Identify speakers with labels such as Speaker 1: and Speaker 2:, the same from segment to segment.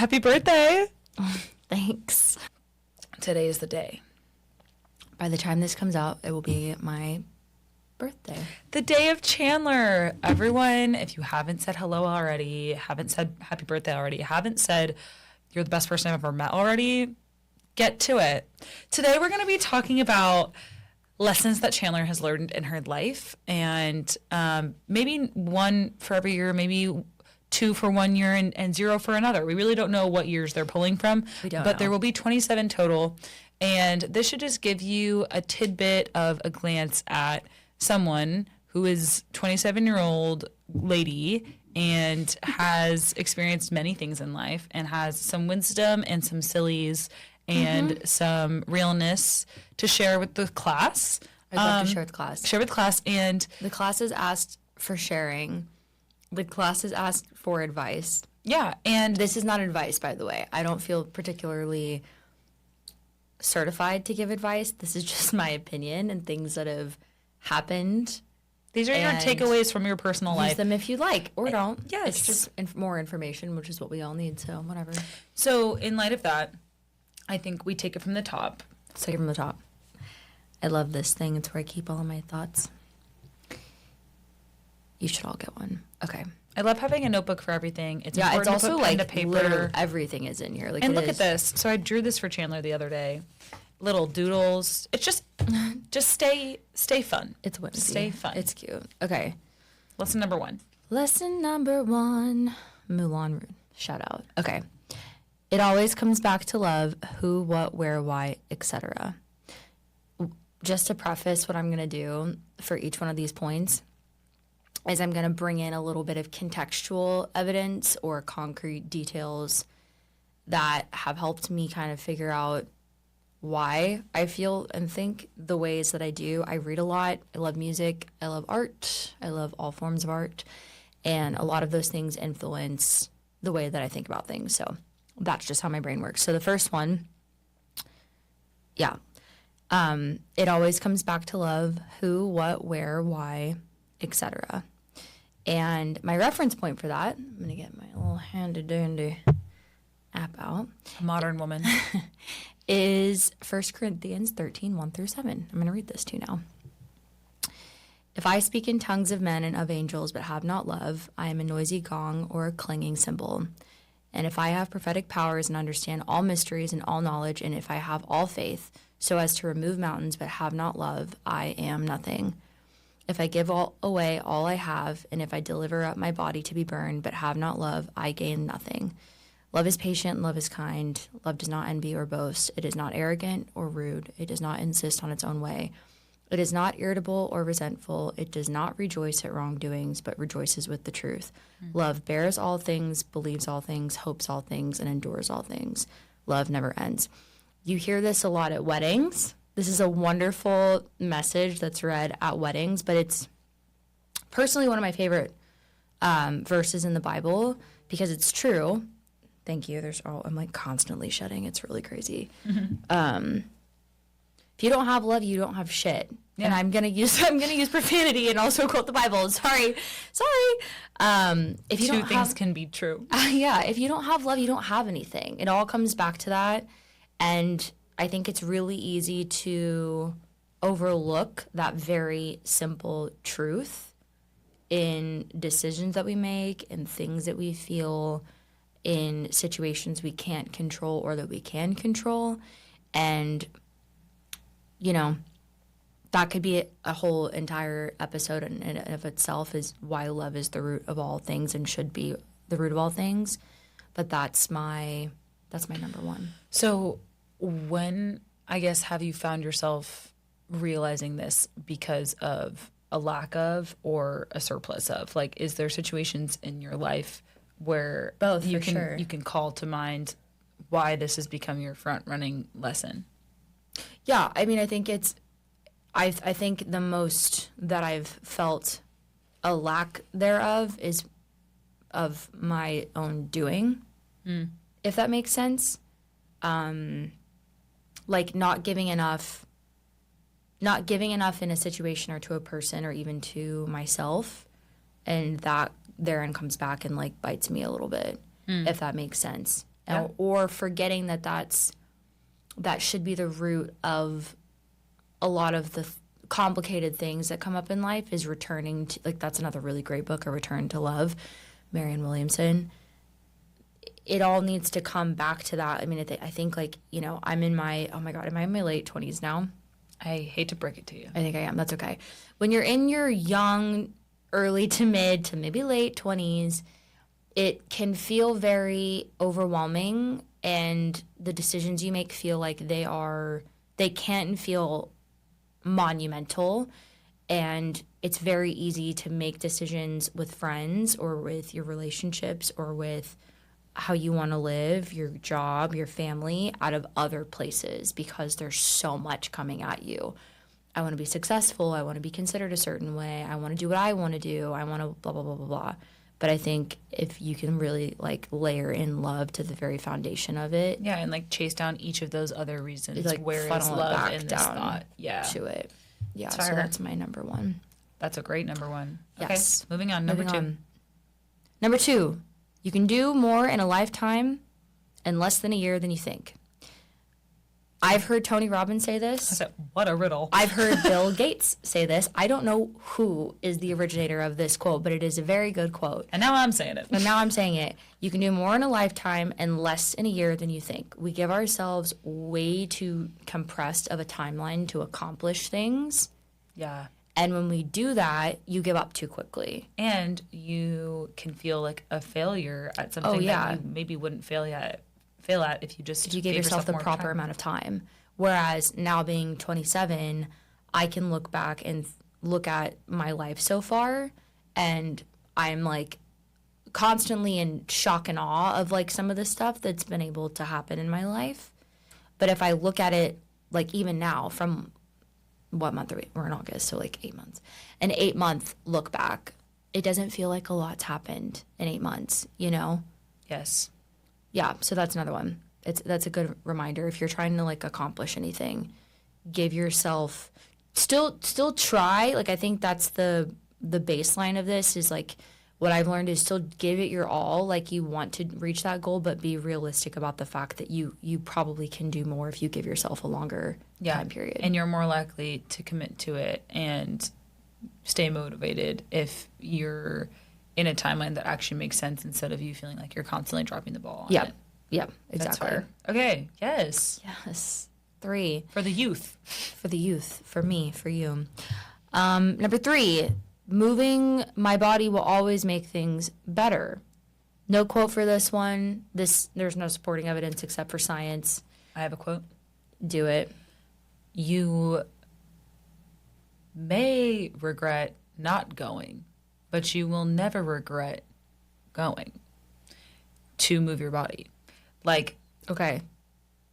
Speaker 1: Happy birthday.
Speaker 2: Thanks.
Speaker 1: Today is the day.
Speaker 2: By the time this comes out, it will be my birthday.
Speaker 1: The day of Chandler. Everyone, if you haven't said hello already, haven't said happy birthday already, haven't said you're the best person I've ever met already, get to it. Today we're going to be talking about lessons that Chandler has learned in her life, and maybe one for every year, maybe 2 for 1 year and 0 for another. We really don't know what years they're pulling from, but there will be 27 total. And this should just give you a tidbit of a glance at someone who is 27-year-old lady and has experienced many things in life and has some wisdom and some sillies and some realness to share with the class.
Speaker 2: I'd love to share with the class.
Speaker 1: Share with the class. And
Speaker 2: the class has asked for sharing. The class has asked for advice.
Speaker 1: Yeah. And
Speaker 2: this is not advice, by the way. I don't feel particularly certified to give advice. This is just my opinion and things that have happened.
Speaker 1: These are your takeaways from your personal life.
Speaker 2: Use them if you like or don't.
Speaker 1: Yes.
Speaker 2: It's just more information, which is what we all need, so whatever.
Speaker 1: So in light of that, I think we take it from the top.
Speaker 2: Let's take it from the top. I love this thing. It's where I keep all of my thoughts. You should all get one. Okay.
Speaker 1: I love having a notebook for everything. It's
Speaker 2: it's
Speaker 1: important
Speaker 2: also
Speaker 1: to put pen to paper.
Speaker 2: Everything is in here.
Speaker 1: And look at this. So I drew this for Chandler the other day. Little doodles. It's just stay fun.
Speaker 2: It's whimsy.
Speaker 1: Stay fun.
Speaker 2: It's cute. Okay.
Speaker 1: Lesson number 1.
Speaker 2: Lesson number 1. Moulin Rouge. Shout out. Okay. It always comes back to love. Who, what, where, why, etc. Just to preface what I'm going to do for each one of these points is I'm going to bring in a little bit of contextual evidence or concrete details that have helped me kind of figure out why I feel and think the ways that I do. I read a lot. I love music. I love art. I love all forms of art. And a lot of those things influence the way that I think about things. So that's just how my brain works. So the first one, it always comes back to love. Who, what, where, why, etc. And my reference point for that, I'm going to get my little handy-dandy app out.
Speaker 1: A modern woman.
Speaker 2: Is 1 Corinthians 13, 1 through 7. I'm going to read this to you now. If I speak in tongues of men and of angels but have not love, I am a noisy gong or a clanging cymbal. And if I have prophetic powers and understand all mysteries and all knowledge, and if I have all faith so as to remove mountains but have not love, I am nothing. If I give away all I have, and if I deliver up my body to be burned but have not love, I gain nothing. Love is patient, love is kind. Love does not envy or boast. It is not arrogant or rude. It does not insist on its own way. It is not irritable or resentful. It does not rejoice at wrongdoings, but rejoices with the truth. Love bears all things, believes all things, hopes all things, and endures all things. Love never ends. You hear this a lot at weddings. This is a wonderful message that's read at weddings, but it's personally one of my favorite verses in the Bible because it's true. Thank you. I'm like constantly shedding. It's really crazy. If you don't have love, you don't have shit. Yeah. And I'm gonna use profanity and also quote the Bible. Sorry. If you
Speaker 1: Two things can be true.
Speaker 2: If you don't have love, you don't have anything. It all comes back to that. And I think it's really easy to overlook that very simple truth in decisions that we make, in things that we feel, in situations we can't control or that we can control. And, that could be a whole entire episode in and of itself, is why love is the root of all things and should be the root of all things. But that's my number 1.
Speaker 1: So when, I guess, have you found yourself realizing this because of a lack of or a surplus of? Like, is there situations in your life where
Speaker 2: both
Speaker 1: you can call to mind why this has become your front running lesson?
Speaker 2: Yeah, I mean, I think I think the most that I've felt a lack thereof is of my own doing, if that makes sense. Like not giving enough in a situation or to a person or even to myself, and that therein comes back and like bites me a little bit, if that makes sense.
Speaker 1: Yeah.
Speaker 2: or forgetting that that should be the root of a lot of the complicated things that come up in life is returning to, like, that's another really great book, A Return to Love, Marianne Williamson. It all needs to come back to that. I mean, I think, like, you know, I'm in my, oh my God, am I in my late 20s now?
Speaker 1: I hate to break it to you.
Speaker 2: I think I am. That's okay. When you're in your young, early to mid to maybe late 20s, it can feel very overwhelming, and the decisions you make feel like they can feel monumental, and it's very easy to make decisions with friends or with your relationships or with how you want to live, your job, your family, out of other places because there's so much coming at you. I want to be successful. I want to be considered a certain way. I want to do what I want to do. I want to blah, blah, blah, blah, blah. But I think if you can really, like, layer in love to the very foundation of it.
Speaker 1: Yeah, and, like, chase down each of those other reasons.
Speaker 2: Like,
Speaker 1: where is
Speaker 2: funnel it
Speaker 1: love
Speaker 2: back
Speaker 1: in this
Speaker 2: down
Speaker 1: thought? Yeah.
Speaker 2: to it. Yeah,
Speaker 1: It's
Speaker 2: so
Speaker 1: fire.
Speaker 2: that's my number one.
Speaker 1: That's a great number one.
Speaker 2: Yes.
Speaker 1: Okay, moving on. Number
Speaker 2: Moving
Speaker 1: two.
Speaker 2: on. Number two, you can do more in a lifetime in less than a year than you think. I've heard Tony Robbins say
Speaker 1: I
Speaker 2: this.
Speaker 1: said, what a riddle.
Speaker 2: I've heard Bill Gates say this. I don't know who is the originator of this quote, but it is a very good quote.
Speaker 1: And now I'm saying it.
Speaker 2: And now I'm saying it. You can do more in a lifetime and less in a year than you think. We give ourselves way too compressed of a timeline to accomplish things.
Speaker 1: Yeah.
Speaker 2: And when we do that, you give up too quickly.
Speaker 1: And you can feel like a failure at something
Speaker 2: yeah.
Speaker 1: that you maybe wouldn't fail at if you just
Speaker 2: If you gave yourself the
Speaker 1: more
Speaker 2: proper
Speaker 1: time.
Speaker 2: amount of time. Whereas now being 27, I can look back and look at my life so far, and I'm like constantly in shock and awe of like some of the stuff that's been able to happen in my life. But if I look at it like even now, from what month are we? We're in August, so like 8 months. An 8-month look back, it doesn't feel like a lot's happened in 8 months, you know?
Speaker 1: Yes.
Speaker 2: Yeah, so that's another one. That's a good reminder. If you're trying to like accomplish anything, give yourself still try. Like, I think that's the baseline of this is like what I've learned is still give it your all. Like, you want to reach that goal, but be realistic about the fact that you probably can do more if you give yourself a longer time period.
Speaker 1: And you're more likely to commit to it and stay motivated if you're in a timeline that actually makes sense instead of you feeling like you're constantly dropping the ball on it.
Speaker 2: Yeah,
Speaker 1: That's
Speaker 2: exactly.
Speaker 1: fair. Okay, yes.
Speaker 2: Yes. 3.
Speaker 1: For the youth.
Speaker 2: For the youth, for me, for you. Number 3, moving my body will always make things better. No quote for this one. There's no supporting evidence except for science.
Speaker 1: I have a quote.
Speaker 2: Do it.
Speaker 1: You may regret not going, but you will never regret going to move your body. Like,
Speaker 2: Okay.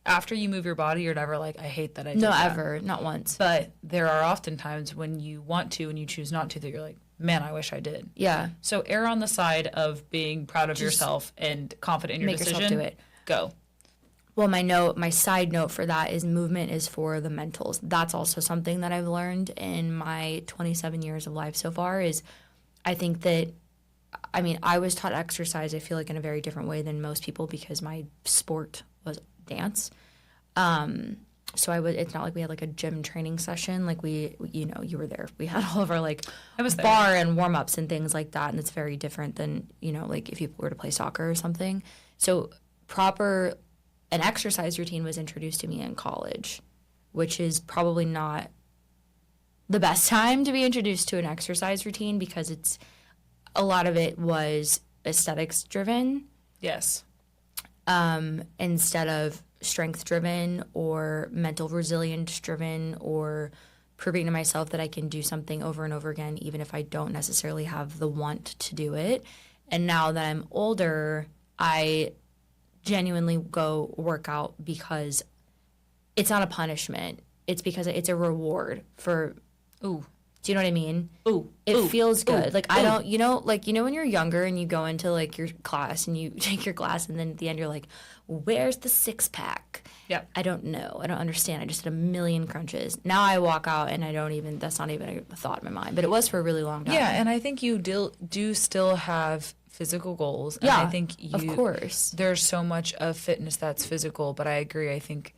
Speaker 1: after you move your body, you're never like, I hate that I did
Speaker 2: No,
Speaker 1: that.
Speaker 2: ever. Not once.
Speaker 1: But there are often times when you want to and you choose not to that you're like, man, I wish I did.
Speaker 2: Yeah.
Speaker 1: So err on the side of being proud of yourself and confident in your
Speaker 2: make
Speaker 1: decision.
Speaker 2: yourself do it.
Speaker 1: Go.
Speaker 2: Well, my side note for that is movement is for the mentals. That's also something that I've learned in my 27 years of life so far is I think that, I mean, I was taught exercise, I feel like, in a very different way than most people because my sport was dance. So it's not like we had like a gym training session. Like you were there. We had all of our like
Speaker 1: I was there.
Speaker 2: bar and warm-ups and things like that. And it's very different than, like if you were to play soccer or something. So an exercise routine was introduced to me in college, which is probably not the best time to be introduced to an exercise routine because a lot of it was aesthetics driven.
Speaker 1: Yes.
Speaker 2: Instead of strength driven or mental resilience driven or proving to myself that I can do something over and over again, even if I don't necessarily have the want to do it. And now that I'm older, I genuinely go work out because it's not a punishment. It's because it's a reward for,
Speaker 1: Ooh.
Speaker 2: do you know what I mean?
Speaker 1: Ooh.
Speaker 2: It feels good.
Speaker 1: Ooh.
Speaker 2: Like, I don't, when you're younger and you go into like your class and you take your class and then at the end you're like, where's the 6-pack?
Speaker 1: Yeah.
Speaker 2: I don't know. I don't understand. I just did a million crunches. Now I walk out and that's not even a thought in my mind. But it was for a really long time.
Speaker 1: Yeah, and I think you do still have physical goals.
Speaker 2: Yeah,
Speaker 1: And I think
Speaker 2: of course.
Speaker 1: there's so much of fitness that's physical, but I agree. I think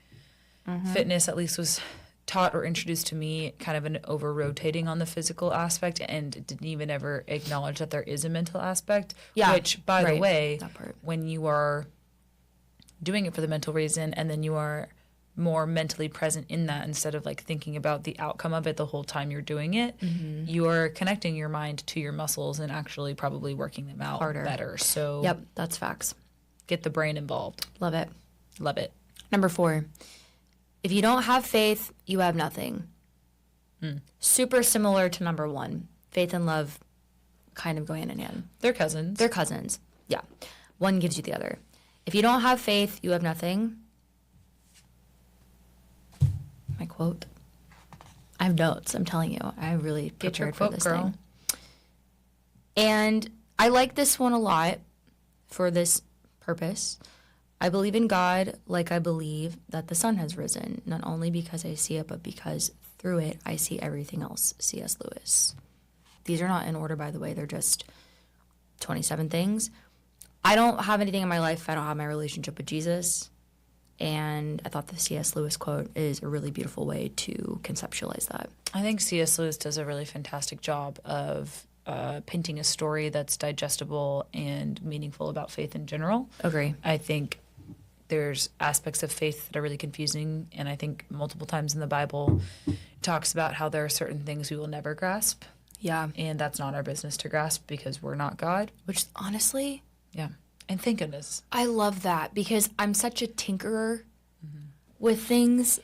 Speaker 1: fitness at least was taught or introduced to me kind of an over rotating on the physical aspect and didn't even ever acknowledge that there is a mental aspect.
Speaker 2: Yeah,
Speaker 1: Which, by the
Speaker 2: right,
Speaker 1: way,
Speaker 2: that part.
Speaker 1: when you are doing it for the mental reason and then you are more mentally present in that instead of like thinking about the outcome of it the whole time you're doing it, you are connecting your mind to your muscles and actually probably working them out
Speaker 2: Harder.
Speaker 1: better. So
Speaker 2: Yep, that's facts.
Speaker 1: get the brain involved.
Speaker 2: Love it.
Speaker 1: Love it.
Speaker 2: Number 4, if you don't have faith, you have nothing. Super similar to number 1. Faith and love kind of go hand in hand.
Speaker 1: They're cousins.
Speaker 2: They're cousins. Yeah. One gives you the other. If you don't have faith, you have nothing. My quote. I have notes. I'm telling you. I really
Speaker 1: Get your
Speaker 2: prepared
Speaker 1: quote,
Speaker 2: for this
Speaker 1: girl.
Speaker 2: thing. And I like this one a lot for this purpose. I believe in God like I believe that the sun has risen, not only because I see it, but because through it I see everything else. C.S. Lewis. These are not in order, by the way. They're just 27 things. I don't have anything in my life if I don't have my relationship with Jesus. And I thought the C.S. Lewis quote is a really beautiful way to conceptualize that.
Speaker 1: I think C.S. Lewis does a really fantastic job of painting a story that's digestible and meaningful about faith in general.
Speaker 2: Agree.
Speaker 1: I think there's aspects of faith that are really confusing, and I think multiple times in the Bible it talks about how there are certain things we will never grasp,
Speaker 2: Yeah.
Speaker 1: and that's not our business to grasp because we're not God.
Speaker 2: Which honestly,
Speaker 1: Yeah. And thank goodness.
Speaker 2: I love that because I'm such a tinkerer with things.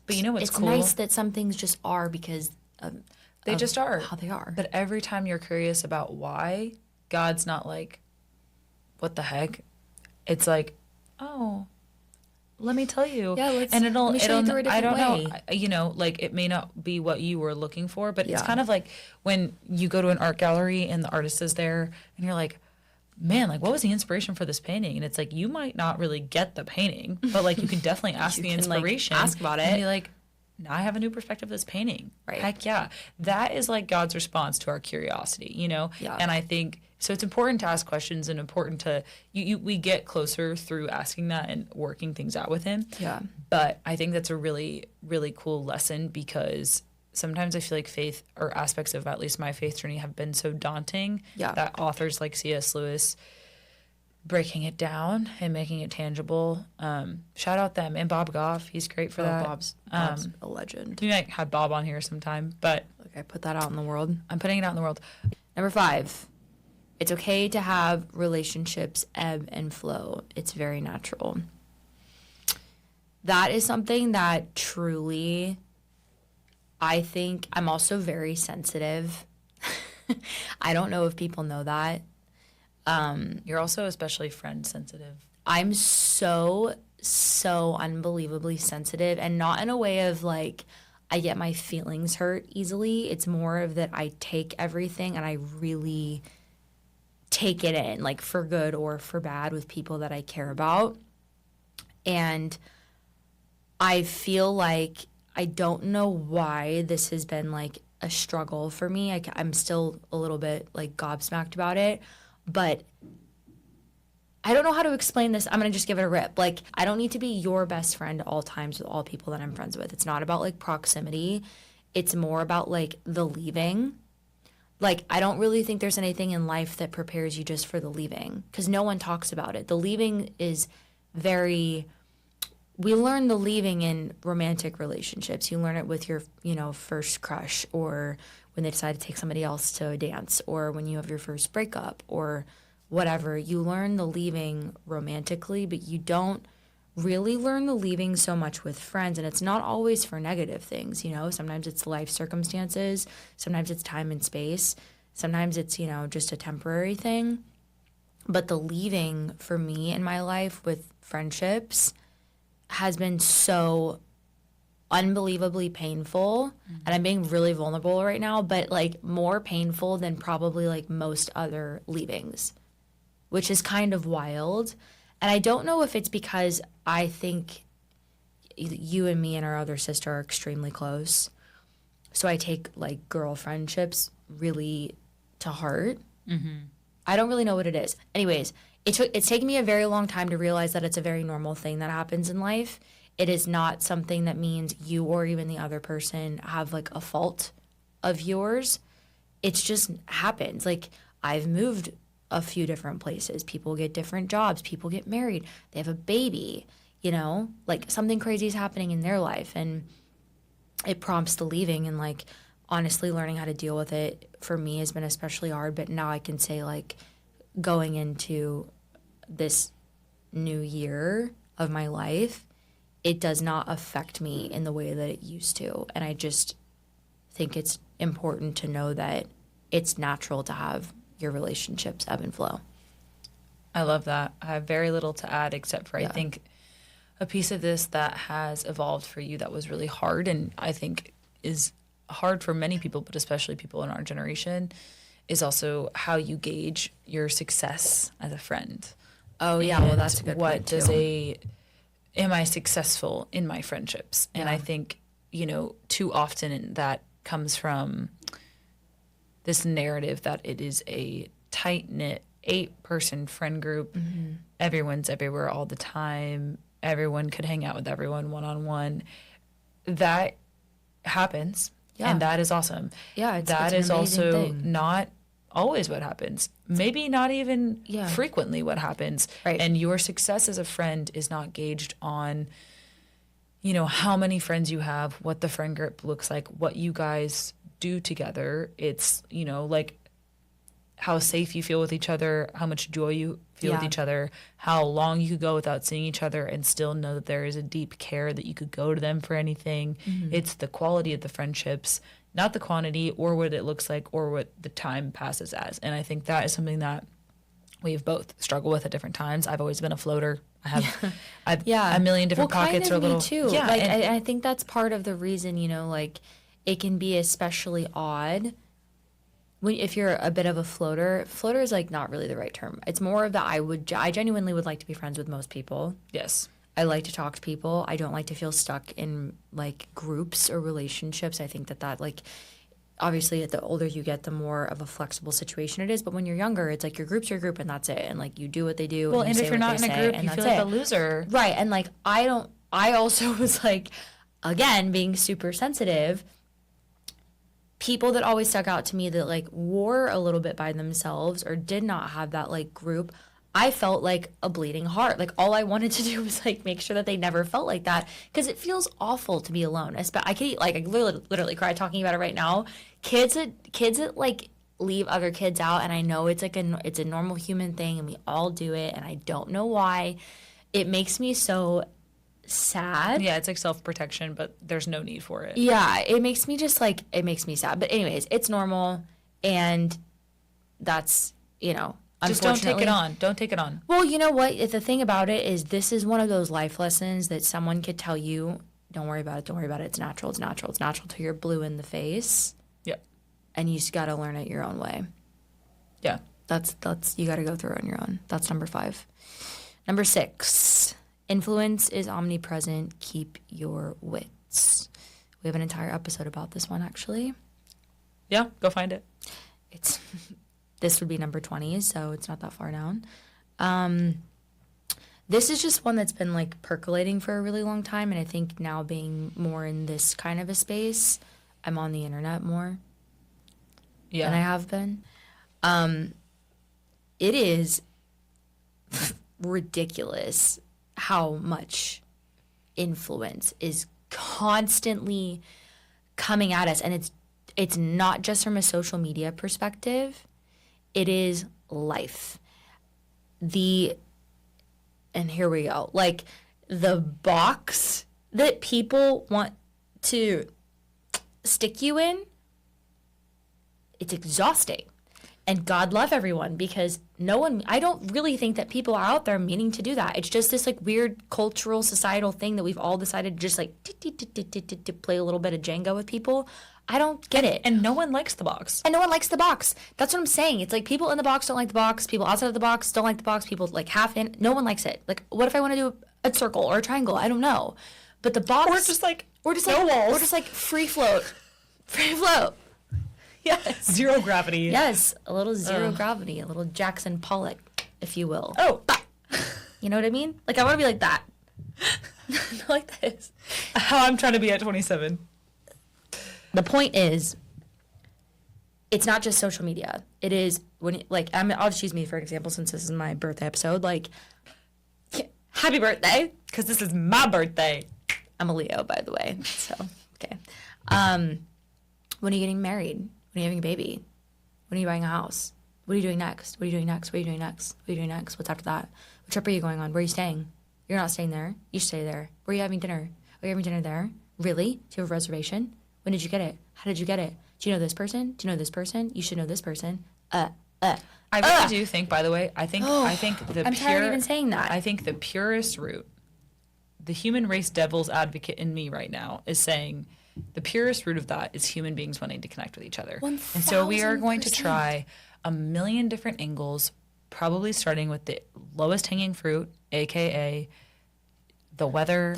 Speaker 1: But you know what's
Speaker 2: it's
Speaker 1: cool?
Speaker 2: nice that some things just are because
Speaker 1: They just are.
Speaker 2: how they are.
Speaker 1: But every time you're curious about why, God's not like, what the heck? It's like, oh, let me tell you.
Speaker 2: Yeah, let me show you
Speaker 1: it'll
Speaker 2: through a
Speaker 1: I don't
Speaker 2: different
Speaker 1: know.
Speaker 2: way.
Speaker 1: You know, like it may not be what you were looking for, but it's
Speaker 2: Yeah.
Speaker 1: kind of like when you go to an art gallery and the artist is there and you're like, man, like what was the inspiration for this painting? And it's like you might not really get the painting, but like you can definitely ask
Speaker 2: You
Speaker 1: the
Speaker 2: can, like,
Speaker 1: inspiration.
Speaker 2: ask about
Speaker 1: And
Speaker 2: it.
Speaker 1: be like, now I have a new perspective of this painting.
Speaker 2: Right.
Speaker 1: Heck yeah. That is like God's response to our curiosity, you know?
Speaker 2: Yeah.
Speaker 1: And I think so it's important to ask questions and important to we get closer through asking that and working things out with him.
Speaker 2: Yeah.
Speaker 1: But I think that's a really, really cool lesson because sometimes I feel like faith or aspects of at least my faith journey have been so daunting
Speaker 2: Yeah.
Speaker 1: that authors like C.S. Lewis breaking it down and making it tangible. Shout out them and Bob Goff. He's great for that.
Speaker 2: Bob's a legend.
Speaker 1: We might have Bob on here sometime, but
Speaker 2: Okay, put that out in the world.
Speaker 1: I'm putting it out in the world.
Speaker 2: Number 5, it's okay to have relationships ebb and flow. It's very natural. That is something that truly, I think I'm also very sensitive. I don't know if people know that.
Speaker 1: You're also especially friend sensitive.
Speaker 2: I'm so unbelievably sensitive, and not in a way of like I get my feelings hurt easily. It's more of that I take everything and I really take it in, like for good or for bad, with people that I care about. And I feel like I don't know why this has been like a struggle for me. I'm still a little bit like gobsmacked about it, but I don't know how to explain this. I'm going to just give it a rip. Like, I don't need to be your best friend at all times with all people that I'm friends with. It's not about like proximity. It's more about like the leaving. Like, I don't really think there's anything in life that prepares you just for the leaving because no one talks about it. The leaving is very, we learn the leaving in romantic relationships. You learn it with your, first crush, or when they decide to take somebody else to a dance, or when you have your first breakup, or whatever. You learn the leaving romantically, but you don't really learn the leaving so much with friends. And it's not always for negative things, Sometimes it's life circumstances. Sometimes it's time and space. Sometimes it's, just a temporary thing. But the leaving for me in my life with friendships has been so unbelievably painful. And I'm being really vulnerable right now, but like more painful than probably like most other leavings, which is kind of wild. And I don't know if it's because I think you and me and our other sister are extremely close. So I take like girl friendships really to heart. I don't really know what it is. Anyways, it's taken me a very long time to realize that it's a very normal thing that happens in life. It is not something that means you or even the other person have like a fault of yours. It's just happens. Like, I've moved a few different places. People get different jobs. People get married. They have a baby, you know? Like, something crazy is happening in their life, and it prompts the leaving. And, like, honestly, learning how to deal with it for me has been especially hard. But now I can say, like, going into this new year of my life, it does not affect me in the way that it used to. And I just think it's important to know that it's natural to have your relationships ebb and flow.
Speaker 1: I love that. I have very little to add except for I think a piece of this that has evolved for you that was really hard, and I think is hard for many people, but especially people in our generation, is also how you gauge your success as a friend.
Speaker 2: Oh, yeah.
Speaker 1: And
Speaker 2: well, that's a good point, too.
Speaker 1: Am I successful in my friendships? And I think, you know, too often that comes from this narrative that it is a tight-knit 8-person friend group. Mm-hmm. Everyone's everywhere all the time. Everyone could hang out with everyone one-on-one. That happens, and that is awesome.
Speaker 2: Yeah,
Speaker 1: that is also not always what happens. Maybe not even frequently what happens.
Speaker 2: Right.
Speaker 1: And your success as a friend is not gauged on, you know, how many friends you have, what the friend group looks like, what you guys do together. It's, you know, like how safe you feel with each other, how much joy you feel with each other, how long you could go without seeing each other and still know that there is a deep care that you could go to them for anything. Mm-hmm. It's the quality of the friendships, not the quantity or what it looks like or what the time passes as. And I think that is something that we've both struggled with at different times. I've always been a floater. I have a million different pockets
Speaker 2: kind of
Speaker 1: or little.
Speaker 2: Me too.
Speaker 1: Yeah,
Speaker 2: like I think that's part of the reason, you know, like it can be especially odd if you're a bit of a floater. Floater is like not really the right term. It's more of that I genuinely would like to be friends with most people.
Speaker 1: Yes.
Speaker 2: I like to talk to people. I don't like to feel stuck in like groups or relationships. I think that like obviously the older you get, the more of a flexible situation it is. But when you're younger, it's like your group's your group and that's it. And like you do what they do.
Speaker 1: Well, and if you're not in a group, you feel like a loser.
Speaker 2: Right. And like I also was like, again, being super sensitive. People that always stuck out to me that like were a little bit by themselves or did not have that like group, I felt like a bleeding heart. Like all I wanted to do was like make sure that they never felt like that, because it feels awful to be alone. I literally cry talking about it right now. Kids that like leave other kids out, and I know it's like it's a normal human thing, and we all do it, and I don't know why. It makes me so sad.
Speaker 1: Yeah, it's like self-protection, but there's no need for it.
Speaker 2: Yeah, it makes me sad. But anyways, it's normal, and that's, you know,
Speaker 1: just don't take it on. Don't take it on.
Speaker 2: Well, you know what? The thing about it is this is one of those life lessons that someone could tell you, don't worry about it, don't worry about it, it's natural, it's natural, it's natural till you're blue in the face.
Speaker 1: Yep.
Speaker 2: And you just got to learn it your own way.
Speaker 1: Yeah.
Speaker 2: That's you got to go through it on your own. That's number 5. Number 6, influence is omnipresent. Keep your wits. We have an entire episode about this one, actually.
Speaker 1: Yeah, go find it.
Speaker 2: This would be number 20, so it's not that far down. This is just one that's been like percolating for a really long time, and I think now being more in this kind of a space, I'm on the internet more than I have been. It is ridiculous how much influence is constantly coming at us, and it's not just from a social media perspective. It is life. And here we go. Like the box that people want to stick you in, it's exhausting. And God love everyone, because I don't really think that people are out there meaning to do that. It's just this like weird cultural societal thing that we've all decided to just like to play a little bit of Jenga with people. I don't get it.
Speaker 1: And no one likes the box.
Speaker 2: And no one likes the box. That's what I'm saying. It's like people in the box don't like the box. People outside of the box don't like the box. People like half in. No one likes it. Like, what if I want to do a circle or a triangle? I don't know. But the box.
Speaker 1: Or just like free float.
Speaker 2: Free float.
Speaker 1: Yes. Zero gravity.
Speaker 2: Yes, a little zero gravity, a little Jackson Pollock, if you will.
Speaker 1: Oh.
Speaker 2: You know what I mean? Like, I want to be like that. Not like this.
Speaker 1: How I'm trying to be at 27.
Speaker 2: The point is, it's not just social media. It is when, like, I'll just use me for an example since this is my birthday episode. Like, happy birthday.
Speaker 1: Because this is my birthday.
Speaker 2: I'm a Leo, by the way. So, okay. When are you getting married? When are you having a baby? When are you buying a house? What are you doing next? What are you doing next? What are you doing next? What are you doing next? What's after that? What trip are you going on? Where are you staying? You're not staying there. You stay there. Where are you having dinner? Are you having dinner there? Really? Do you have a reservation? When did you get it? How did you get it? Do you know this person? Do you know this person? You should know this person.
Speaker 1: I really do think, by the way, I think
Speaker 2: I'm tired of even saying that.
Speaker 1: I think the purest route, the human race devil's advocate in me right now is saying the purest route of that is human beings wanting to connect with each other.
Speaker 2: 1000%.
Speaker 1: And so we are going to try a million different angles, probably starting with the lowest hanging fruit, aka the weather,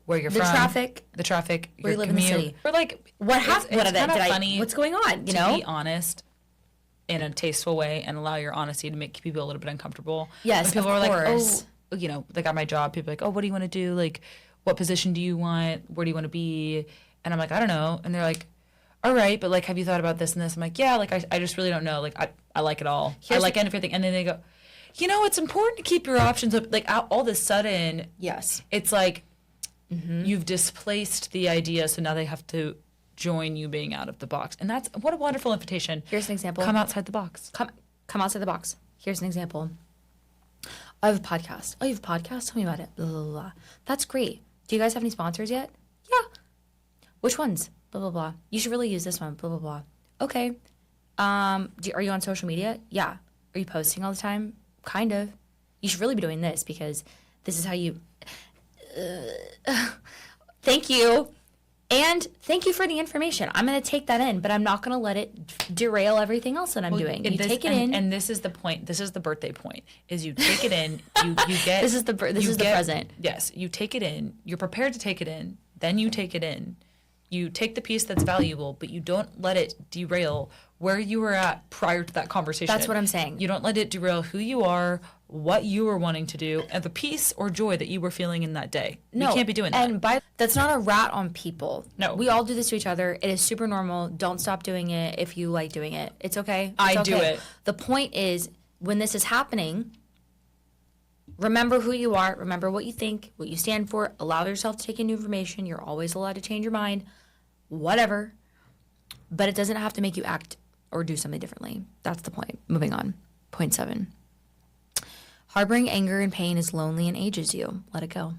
Speaker 1: where you're from, the traffic,
Speaker 2: where you live in the city.
Speaker 1: Or like
Speaker 2: what happened?
Speaker 1: It's kind of funny.
Speaker 2: What's going on? You
Speaker 1: to
Speaker 2: know,
Speaker 1: be honest in a tasteful way and allow your honesty to make people a little bit uncomfortable.
Speaker 2: Yes,
Speaker 1: when people
Speaker 2: of
Speaker 1: are
Speaker 2: course.
Speaker 1: like, oh, you know, like at my job, people are like, oh, what do you want to do? Like, what position do you want? Where do you want to be? And I'm like, I don't know. And they're like, all right, but like, have you thought about this and this? I'm like, yeah, like I just really don't know. Like I like it all. I like everything. And then they go, you know, it's important to keep your options up. Like all of a sudden,
Speaker 2: yes,
Speaker 1: it's like you've displaced the idea. So now they have to join you being out of the box. And that's what a wonderful invitation.
Speaker 2: Here's an example.
Speaker 1: Come outside the box.
Speaker 2: Come outside the box. Here's an example. I have a podcast. Oh, you have a podcast? Tell me about it. Blah, blah, blah. That's great. Do you guys have any sponsors yet? Yeah. Which ones? Blah, blah, blah. You should really use this one. Blah, blah, blah. Okay. Are you on social media? Yeah. Are you posting all the time? Kind of. You should really be doing this because this is how you... Thank you. And thank you for the information. I'm going to take that in, but I'm not going to let it derail everything else that I'm doing. You take it in.
Speaker 1: And this is the point. This is the birthday point, is you take it in, you get...
Speaker 2: This is the present.
Speaker 1: Yes. You take it in. You're prepared to take it in. Then you take it in. You take the piece that's valuable, but you don't let it derail where you were at prior to that conversation.
Speaker 2: That's what I'm saying.
Speaker 1: You don't let it derail who you are, what you were wanting to do, and the peace or joy that you were feeling in that day. No, you can't be doing that.
Speaker 2: And that's not a rat on people.
Speaker 1: No.
Speaker 2: We all do this to each other. It is super normal. Don't stop doing it if you like doing it. It's okay.
Speaker 1: I do it.
Speaker 2: The point is, when this is happening, remember who you are. Remember what you think, what you stand for. Allow yourself to take in new information. You're always allowed to change your mind. Whatever. But it doesn't have to make you act or do something differently. That's the point. Moving on. Point 7. Harboring anger and pain is lonely and ages you. Let it go.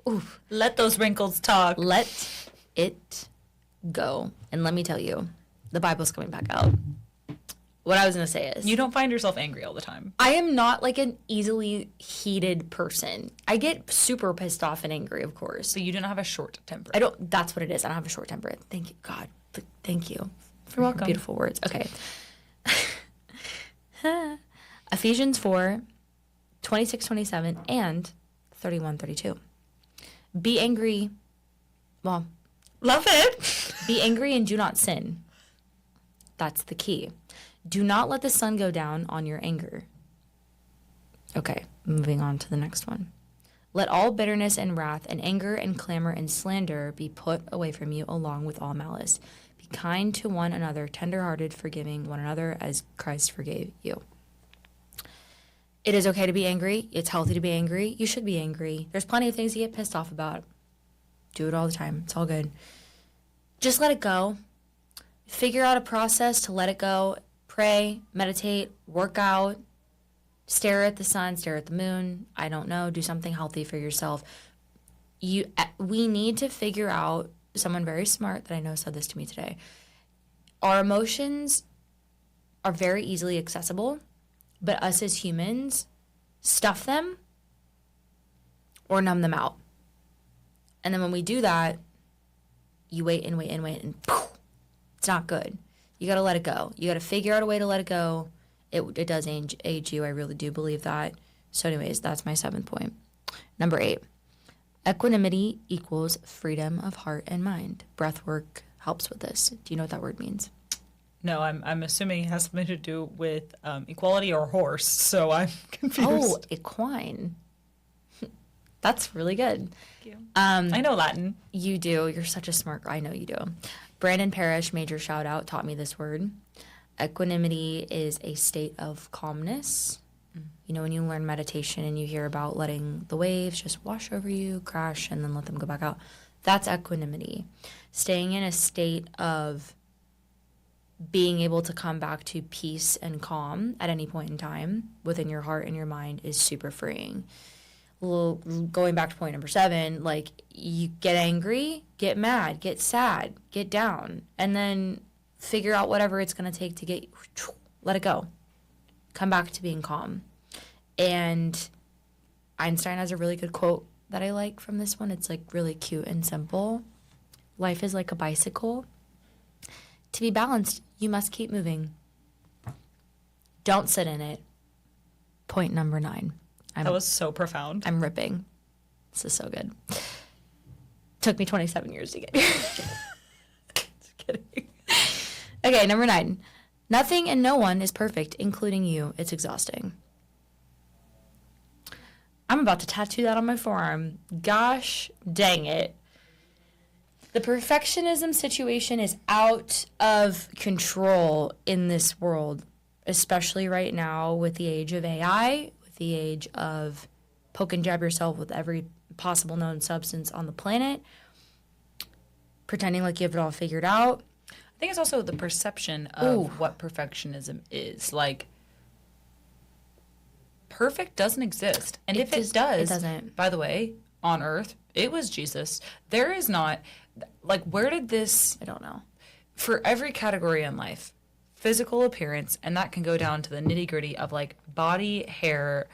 Speaker 1: Oof. Let those wrinkles talk.
Speaker 2: Let it go. And let me tell you, the Bible's coming back out. What I was going to say is...
Speaker 1: You don't find yourself angry all the time.
Speaker 2: I am not like an easily heated person. I get super pissed off and angry, of course.
Speaker 1: So you don't have a short temper.
Speaker 2: I don't... That's what it is. I don't have a short temper. Thank you. God. Thank you.
Speaker 1: You're welcome.
Speaker 2: Beautiful words. Okay. Ephesians 4, 26, 27, and 31, 32. Be angry. Well,
Speaker 1: love it.
Speaker 2: Be angry and do not sin. That's the key. Do not let the sun go down on your anger. Okay, moving on to the next one. Let all bitterness and wrath and anger and clamor and slander be put away from you along with all malice. Be kind to one another, tenderhearted, forgiving one another as Christ forgave you. It is okay to be angry. It's healthy to be angry. You should be angry. There's plenty of things you get pissed off about. Do it all the time. It's all good. Just let it go. Figure out a process to let it go. Pray, meditate, work out, stare at the sun, stare at the moon. I don't know. Do something healthy for yourself. We need to figure out, someone very smart that I know said this to me today. Our emotions are very easily accessible, but us as humans stuff them or numb them out. And then when we do that, you wait and wait and wait, and poof, it's not good. You got to let it go. You got to figure out a way to let it go. It does age you. I really do believe that. So anyways, that's my 7th point. Number 8, equanimity equals freedom of heart and mind. Breath work helps with this. Do you know what that word means?
Speaker 1: No, I'm assuming it has something to do with equality or horse, so I'm confused.
Speaker 2: Oh, equine. That's really good.
Speaker 1: Thank you. I know Latin.
Speaker 2: You do. You're such a smart girl. I know you do. Brandon Parrish, major shout out, taught me this word. Equanimity is a state of calmness. You know, when you learn meditation and you hear about letting the waves just wash over you, crash, and then let them go back out, that's equanimity. Staying in a state of being able to come back to peace and calm at any point in time within your heart and your mind is super freeing. Well, going back to point number 7, like, you get angry, get mad, get sad, get down, and then figure out whatever it's going to take to let it go. Come back to being calm. And Einstein has a really good quote that I like from this one. It's like really cute and simple. Life is like a bicycle. To be balanced, you must keep moving. Don't sit in it. Point number 9.
Speaker 1: That was so profound.
Speaker 2: I'm ripping. This is so good. Took me 27 years to get here. Just kidding. Okay, number 9. Nothing and no one is perfect, including you. It's exhausting. I'm about to tattoo that on my forearm. Gosh dang it. The perfectionism situation is out of control in this world, especially right now with the age of AI, with the age of poke and jab yourself with every possible known substance on the planet, pretending like you have it all figured out.
Speaker 1: I think it's also the perception of what perfectionism is. Like, perfect doesn't exist. And if it does,
Speaker 2: it doesn't.
Speaker 1: By the way, on earth, it was Jesus. There is not, like, where did this...
Speaker 2: I don't know.
Speaker 1: For every category in life, physical appearance, and that can go down to the nitty-gritty of, like, body, hair,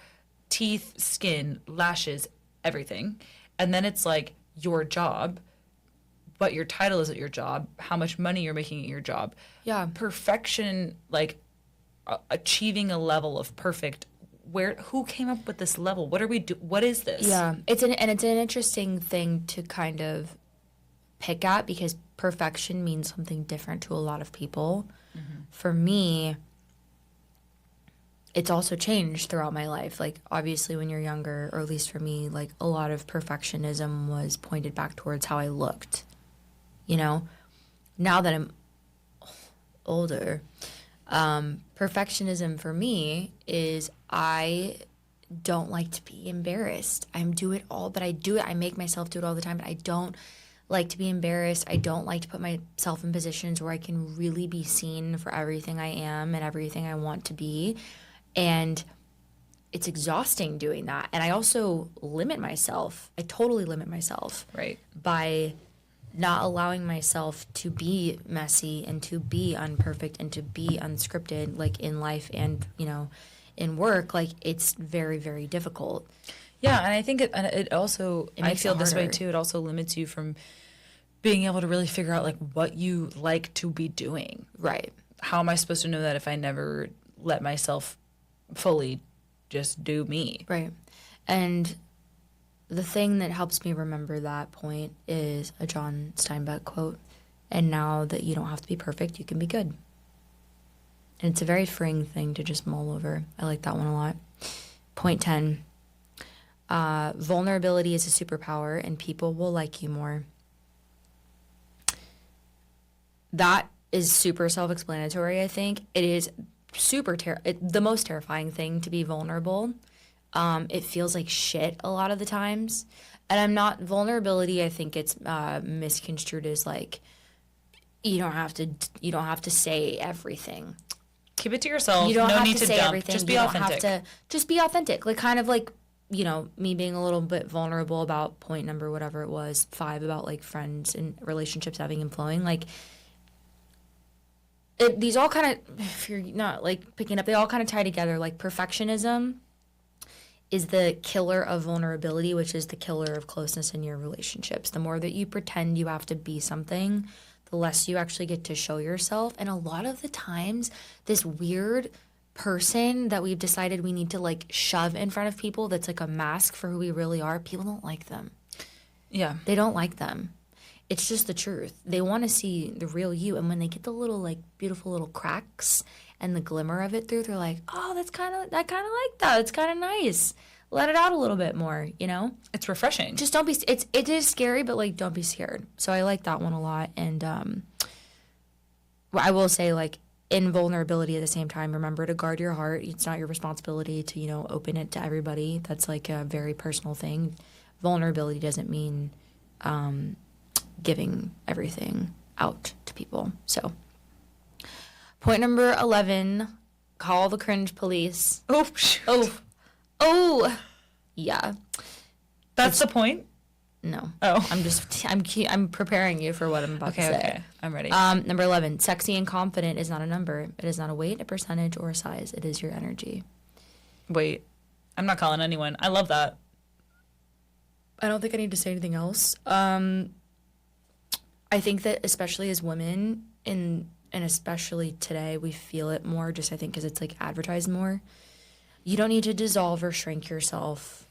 Speaker 1: teeth, skin, lashes, everything. And then it's, like, your job, what your title is at your job, how much money you're making at your job.
Speaker 2: Yeah.
Speaker 1: Perfection, like, achieving a level of perfect... Who came up with this level? What are we what is this?
Speaker 2: Yeah, it's an interesting thing to kind of pick at because perfection means something different to a lot of people. Mm-hmm. For me, it's also changed throughout my life. Like, obviously when you're younger, or at least for me, like, a lot of perfectionism was pointed back towards how I looked. You know, now that I'm older, perfectionism for me is I don't like to be embarrassed. I do it all, but I do it. I make myself do it all the time, but I don't like to be embarrassed. I don't like to put myself in positions where I can really be seen for everything I am and everything I want to be. And it's exhausting doing that. And I also limit myself. I totally limit myself.
Speaker 1: Right.
Speaker 2: By not allowing myself to be messy and to be unperfect and to be unscripted, like, in life and, you know, in work. Like, it's very, very difficult.
Speaker 1: Yeah, and I think it also, I feel this way
Speaker 2: harder.
Speaker 1: too, it also limits you from being able to really figure out, like, what you like to be doing.
Speaker 2: Right.
Speaker 1: How am I supposed to know that if I never let myself fully just do me?
Speaker 2: Right. And the thing that helps me remember that point is a John Steinbeck quote. And now that you don't have to be perfect, you can be good. And it's a very freeing thing to just mull over. I like that one a lot. Point 10. Vulnerability is a superpower and people will like you more. That is super self-explanatory, I think. It is the most terrifying thing to be vulnerable. It feels like shit a lot of the times. And I'm not... Vulnerability, I think it's misconstrued as, like, you don't have to say everything.
Speaker 1: Keep it to yourself.
Speaker 2: You don't
Speaker 1: no
Speaker 2: have
Speaker 1: need
Speaker 2: to
Speaker 1: to
Speaker 2: say
Speaker 1: dump.
Speaker 2: everything.
Speaker 1: Just be
Speaker 2: you
Speaker 1: authentic.
Speaker 2: Don't have to, just be authentic. Like, kind of like, you know, me being a little bit vulnerable about point number whatever it was, 5, about, like, friends and relationships ebbing and flowing. Like, these all kind of, if you're not, like, picking up, they all kind of tie together. Like, perfectionism is the killer of vulnerability, which is the killer of closeness in your relationships. The more that you pretend you have to be something, the less you actually get to show yourself. And a lot of the times, this weird person that we've decided we need to, like, shove in front of people that's like a mask for who we really are, people don't like them.
Speaker 1: Yeah.
Speaker 2: They don't like them. it's just the truth. They want to see the real you. And when they get the little, like, beautiful little cracks and the glimmer of it through, they're like, oh, I kind of like that. It's kind of nice. Let it out a little bit more, you know?
Speaker 1: It's refreshing.
Speaker 2: Just don't be, it is scary, but, like, don't be scared. So I like that one a lot. And I will say, like, in vulnerability at the same time, remember to guard your heart. It's not your responsibility to, you know, open it to everybody. That's, like, a very personal thing. Vulnerability doesn't mean giving everything out to people. So, point number 11, call the cringe police.
Speaker 1: Oh, shoot.
Speaker 2: Oh, yeah.
Speaker 1: That's the point?
Speaker 2: No.
Speaker 1: Oh.
Speaker 2: I'm preparing you for what I'm about to say.
Speaker 1: Okay. I'm ready.
Speaker 2: Number 11, sexy and confident is not a number. It is not a weight, a percentage, or a size. It is your energy.
Speaker 1: Wait. I'm not calling anyone. I love that.
Speaker 2: I don't think I need to say anything else. I think that especially as women, and especially today, we feel it more just, I think, because it's, like, advertised more. You don't need to dissolve or shrink yourself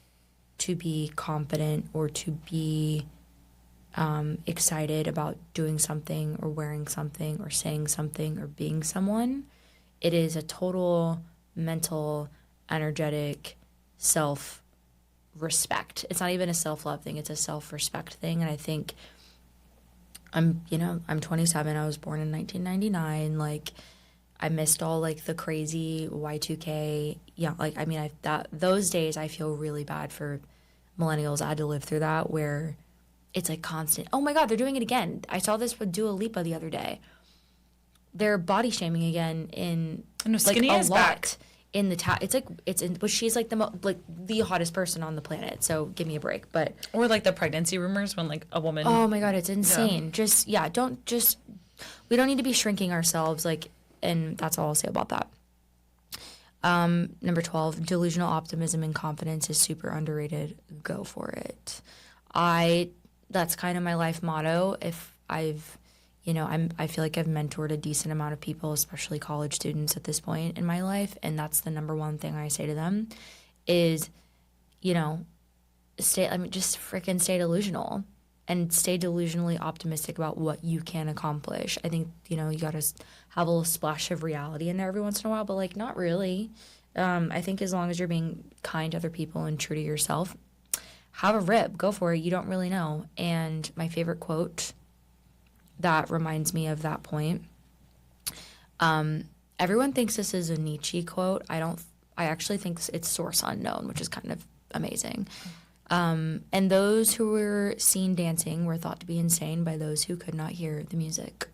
Speaker 2: to be confident or to be excited about doing something or wearing something or saying something or being someone. It is a total mental, energetic self-respect. It's not even a self-love thing. It's a self-respect thing. And I think I'm 27. I was born in 1999. Like, I missed all, like, the crazy Y2K. Yeah, like, I mean, those days I feel really bad for millennials. I had to live through that where it's, like, constant. Oh my God, they're doing it again. I saw this with Dua Lipa the other day. They're body shaming again in,
Speaker 1: no,
Speaker 2: like, a
Speaker 1: is
Speaker 2: lot
Speaker 1: back.
Speaker 2: in the but she's, like, the hottest person on the planet. So give me a break. But
Speaker 1: Or, like, the pregnancy rumors when, like, a woman.
Speaker 2: oh my God, it's insane. Yeah. We don't need to be shrinking ourselves, like. And that's all I'll say about that. Number 12, delusional optimism and confidence is super underrated. Go for it. That's kind of my life motto. If I feel like I've mentored a decent amount of people, especially college students at this point in my life. And that's the number one thing I say to them is, just freaking stay delusional. And stay delusionally optimistic about what you can accomplish. I think, you got to have a little splash of reality in there every once in a while, but, like, not really. I think as long as you're being kind to other people and true to yourself, have a rip. Go for it. You don't really know. And my favorite quote that reminds me of that point, everyone thinks this is a Nietzsche quote. I actually think it's source unknown, which is kind of amazing. And those who were seen dancing were thought to be insane by those who could not hear the music.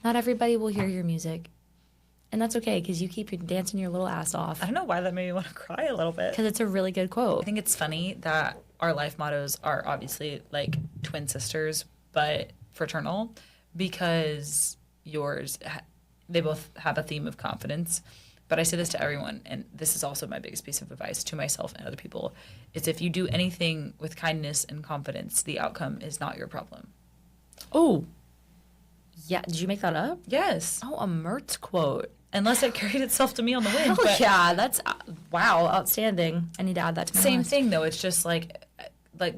Speaker 2: Not everybody will hear your music. And that's okay, because you keep dancing your little ass off.
Speaker 1: I don't know why that made me want to cry a little bit.
Speaker 2: Because it's a really good quote.
Speaker 1: I think it's funny that our life mottos are obviously, like, twin sisters, but fraternal, because they both have a theme of confidence. But I say this to everyone, and this is also my biggest piece of advice to myself and other people, is if you do anything with kindness and confidence, the outcome is not your problem.
Speaker 2: Oh. Yeah, did you make that up?
Speaker 1: Yes.
Speaker 2: Oh, a Mertz quote.
Speaker 1: Unless it carried itself to me on the way.
Speaker 2: Oh, yeah, that's, wow, outstanding. I need to add that to my
Speaker 1: Same
Speaker 2: list.
Speaker 1: thing, though. It's just, like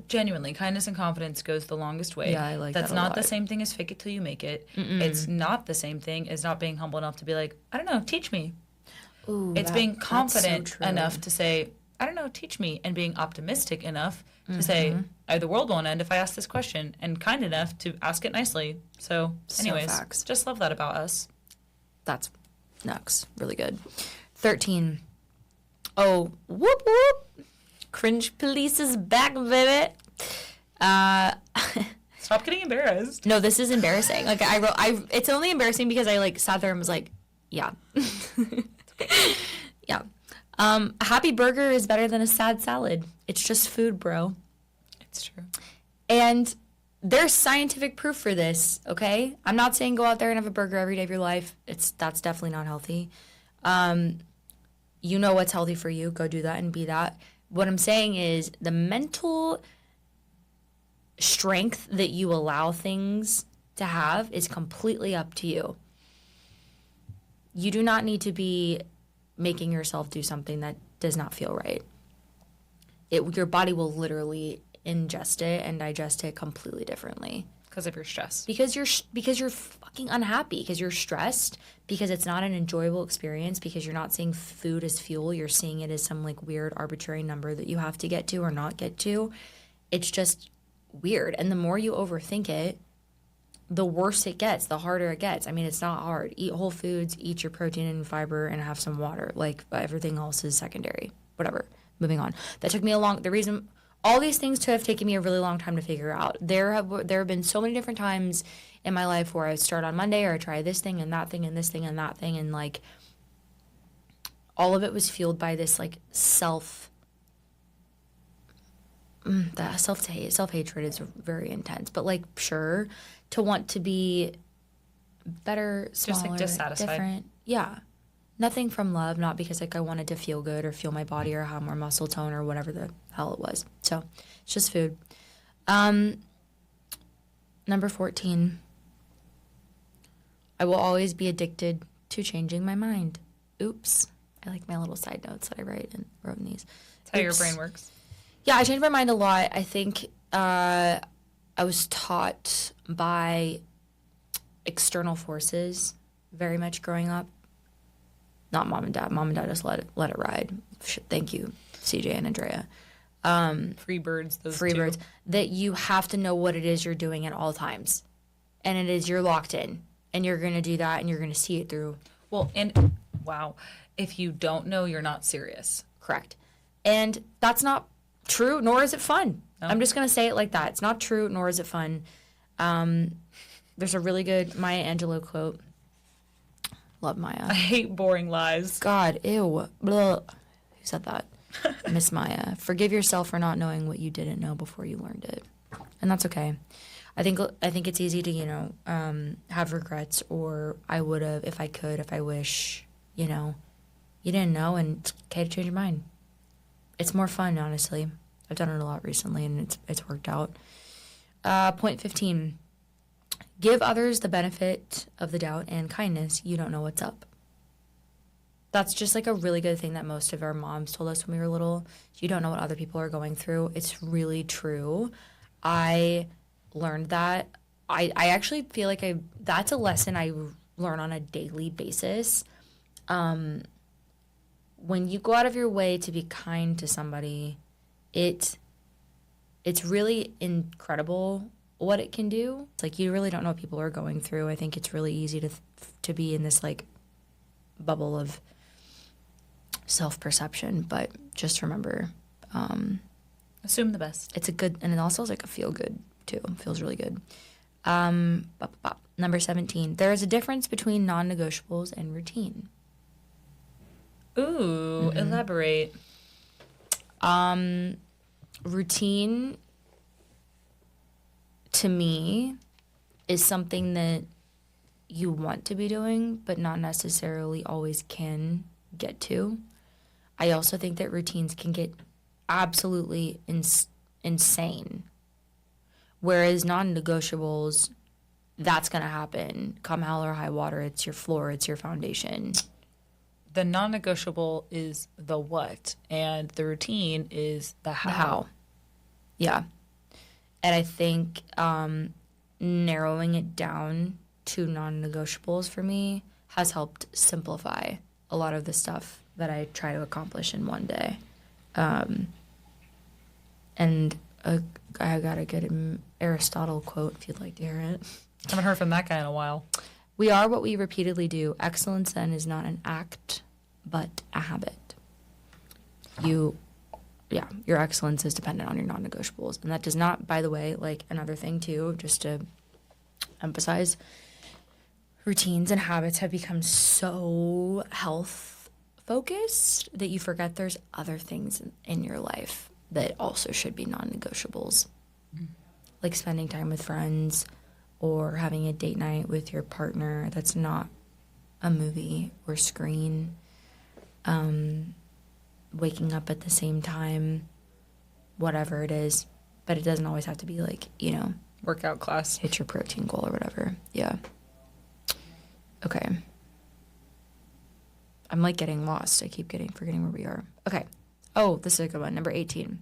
Speaker 1: genuinely, kindness and confidence goes the longest way.
Speaker 2: Yeah, I like that
Speaker 1: That's
Speaker 2: a
Speaker 1: not
Speaker 2: lot.
Speaker 1: the same thing as fake it till you make it. Mm-mm. It's not the same thing as not being humble enough to be like, I don't know, teach me.
Speaker 2: Ooh,
Speaker 1: It's being confident
Speaker 2: so
Speaker 1: enough to say, I don't know, teach me, and being optimistic enough to say, the world won't end if I ask this question, and kind enough to ask it nicely. So, anyways,
Speaker 2: facts.
Speaker 1: just love that about us.
Speaker 2: That's nuts. Really good. 13. Oh, whoop, whoop. Cringe police is back, baby.
Speaker 1: Stop getting embarrassed.
Speaker 2: No, this is embarrassing. Like, it's only embarrassing because I, like, sat there and was like, yeah. Yeah. A happy burger is better than a sad salad. It's just food, bro.
Speaker 1: It's true.
Speaker 2: And there's scientific proof for this, okay? I'm not saying go out there and have a burger every day of your life. That's definitely not healthy. You know what's healthy for you. Go do that and be that. What I'm saying is the mental strength that you allow things to have is completely up to you. You do not need to be making yourself do something that does not feel right. Your body will literally ingest it and digest it completely differently.
Speaker 1: Because of your stress.
Speaker 2: Because you're fucking unhappy, because you're stressed, because it's not an enjoyable experience, because you're not seeing food as fuel, you're seeing it as some like weird arbitrary number that you have to get to or not get to. It's just weird. And the more you overthink it, the worse it gets, the harder it gets. I mean, it's not hard. Eat whole foods, eat your protein and fiber, and have some water. Like, everything else is secondary. Whatever. Moving on. That took me all these things have taken me a really long time to figure out. There have been so many different times in my life where I start on Monday, or I try this thing and that thing and this thing and that thing, and like all of it was fueled by this like self-hatred is very intense, but like, sure, to want to be better, smaller,
Speaker 1: just like dissatisfied.
Speaker 2: Different. Yeah. Nothing from love, not because like I wanted to feel good or feel my body or have more muscle tone or whatever the hell it was. So it's just food. Number 14. I will always be addicted to changing my mind. Oops. I like my little side notes that I wrote in these.
Speaker 1: That's how your brain works.
Speaker 2: Yeah, I change my mind a lot. I think I was taught by external forces very much growing up. Not mom and dad. Mom and dad just let it ride. Thank you, CJ and Andrea.
Speaker 1: Free birds, those
Speaker 2: free
Speaker 1: two.
Speaker 2: birds. That you have to know what it is you're doing at all times. And it is you're locked in. And you're going to do that and you're going to see it through.
Speaker 1: Well, and wow, if you don't know, you're not serious.
Speaker 2: Correct. And that's not true, nor is it fun.
Speaker 1: No.
Speaker 2: I'm just going to say it like that. It's not true, nor is it fun. There's a really good Maya Angelou quote. Love Maya.
Speaker 1: I hate boring lies.
Speaker 2: God, ew. Blah. Who said that? Miss Maya. Forgive yourself for not knowing what you didn't know before you learned it. And that's okay. I think it's easy to, have regrets, or I would have, if I could, if I wish, you didn't know, and it's okay to change your mind. It's more fun, honestly. I've done it a lot recently, and it's worked out. Point 15. Give others the benefit of the doubt and kindness. You don't know what's up. That's just like a really good thing that most of our moms told us when we were little. You don't know what other people are going through. It's really true. I learned that. I actually feel like that's a lesson I learn on a daily basis. When you go out of your way to be kind to somebody, it's really incredible what it can do. It's like you really don't know what people are going through. I think it's really easy to be in this like bubble of self-perception, but just remember,
Speaker 1: assume the best.
Speaker 2: it's a good, and it also is like a feel good too. It feels really good. Number 17. There is a difference between non-negotiables and routine.
Speaker 1: Ooh, elaborate.
Speaker 2: Routine to me is something that you want to be doing, but not necessarily always can get to. I also think that routines can get absolutely insane. Whereas non-negotiables, that's going to happen. Come hell or high water, it's your floor, it's your foundation.
Speaker 1: The non-negotiable is the what, and the routine is the how.
Speaker 2: The how. Yeah. And I think narrowing it down to non-negotiables for me has helped simplify a lot of the stuff that I try to accomplish in one day. And I got a good Aristotle quote if you'd like to hear it.
Speaker 1: Haven't heard from that guy in a while.
Speaker 2: We are what we repeatedly do. Excellence then is not an act, but a habit. Your excellence is dependent on your non-negotiables. And that does not, by the way, like another thing too, just to emphasize, routines and habits have become so health focused that you forget there's other things in your life that also should be non-negotiables. Like spending time with friends or having a date night with your partner that's not a movie or screen. Waking up at the same time, whatever it is. But it doesn't always have to be like,
Speaker 1: Workout class.
Speaker 2: hit your protein goal or whatever. Yeah. Okay. I'm like getting lost. I keep forgetting where we are. Okay. Oh, this is a good one. Number 18.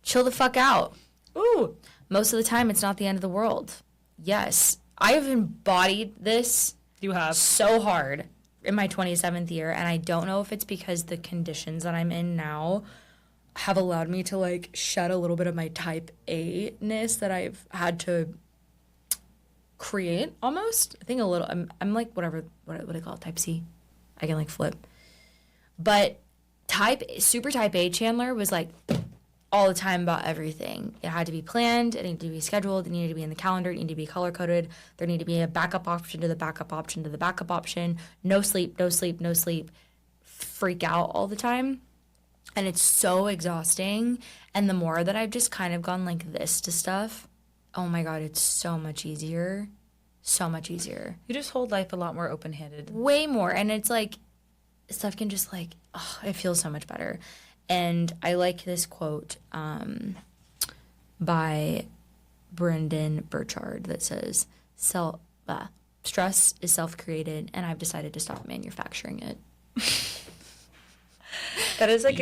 Speaker 2: Chill the fuck out. Ooh. Most of the time, it's not the end of the world. Yes, I have embodied this
Speaker 1: You have.
Speaker 2: so hard in my 27th year, and I don't know if it's because the conditions that I'm in now have allowed me to like shed a little bit of my type A-ness that I've had to create almost. I think a little. I'm like whatever what do they call it, type C. I can like flip. But super type A Chandler was like all the time about everything. It had to be planned, it needed to be scheduled, it needed to be in the calendar, it needed to be color coded. There needed to be a backup option to the backup option to the backup option. No sleep, no sleep, no sleep. Freak out all the time. And it's so exhausting. And the more that I've just kind of gone like this to stuff, oh my God, it's so much easier. So much easier.
Speaker 1: You just hold life a lot more open-handed.
Speaker 2: Way more. And it's like, stuff can just like, oh, it feels so much better. And I like this quote by Brendan Burchard that says, stress is self-created, and I've decided to stop manufacturing it.
Speaker 1: That is like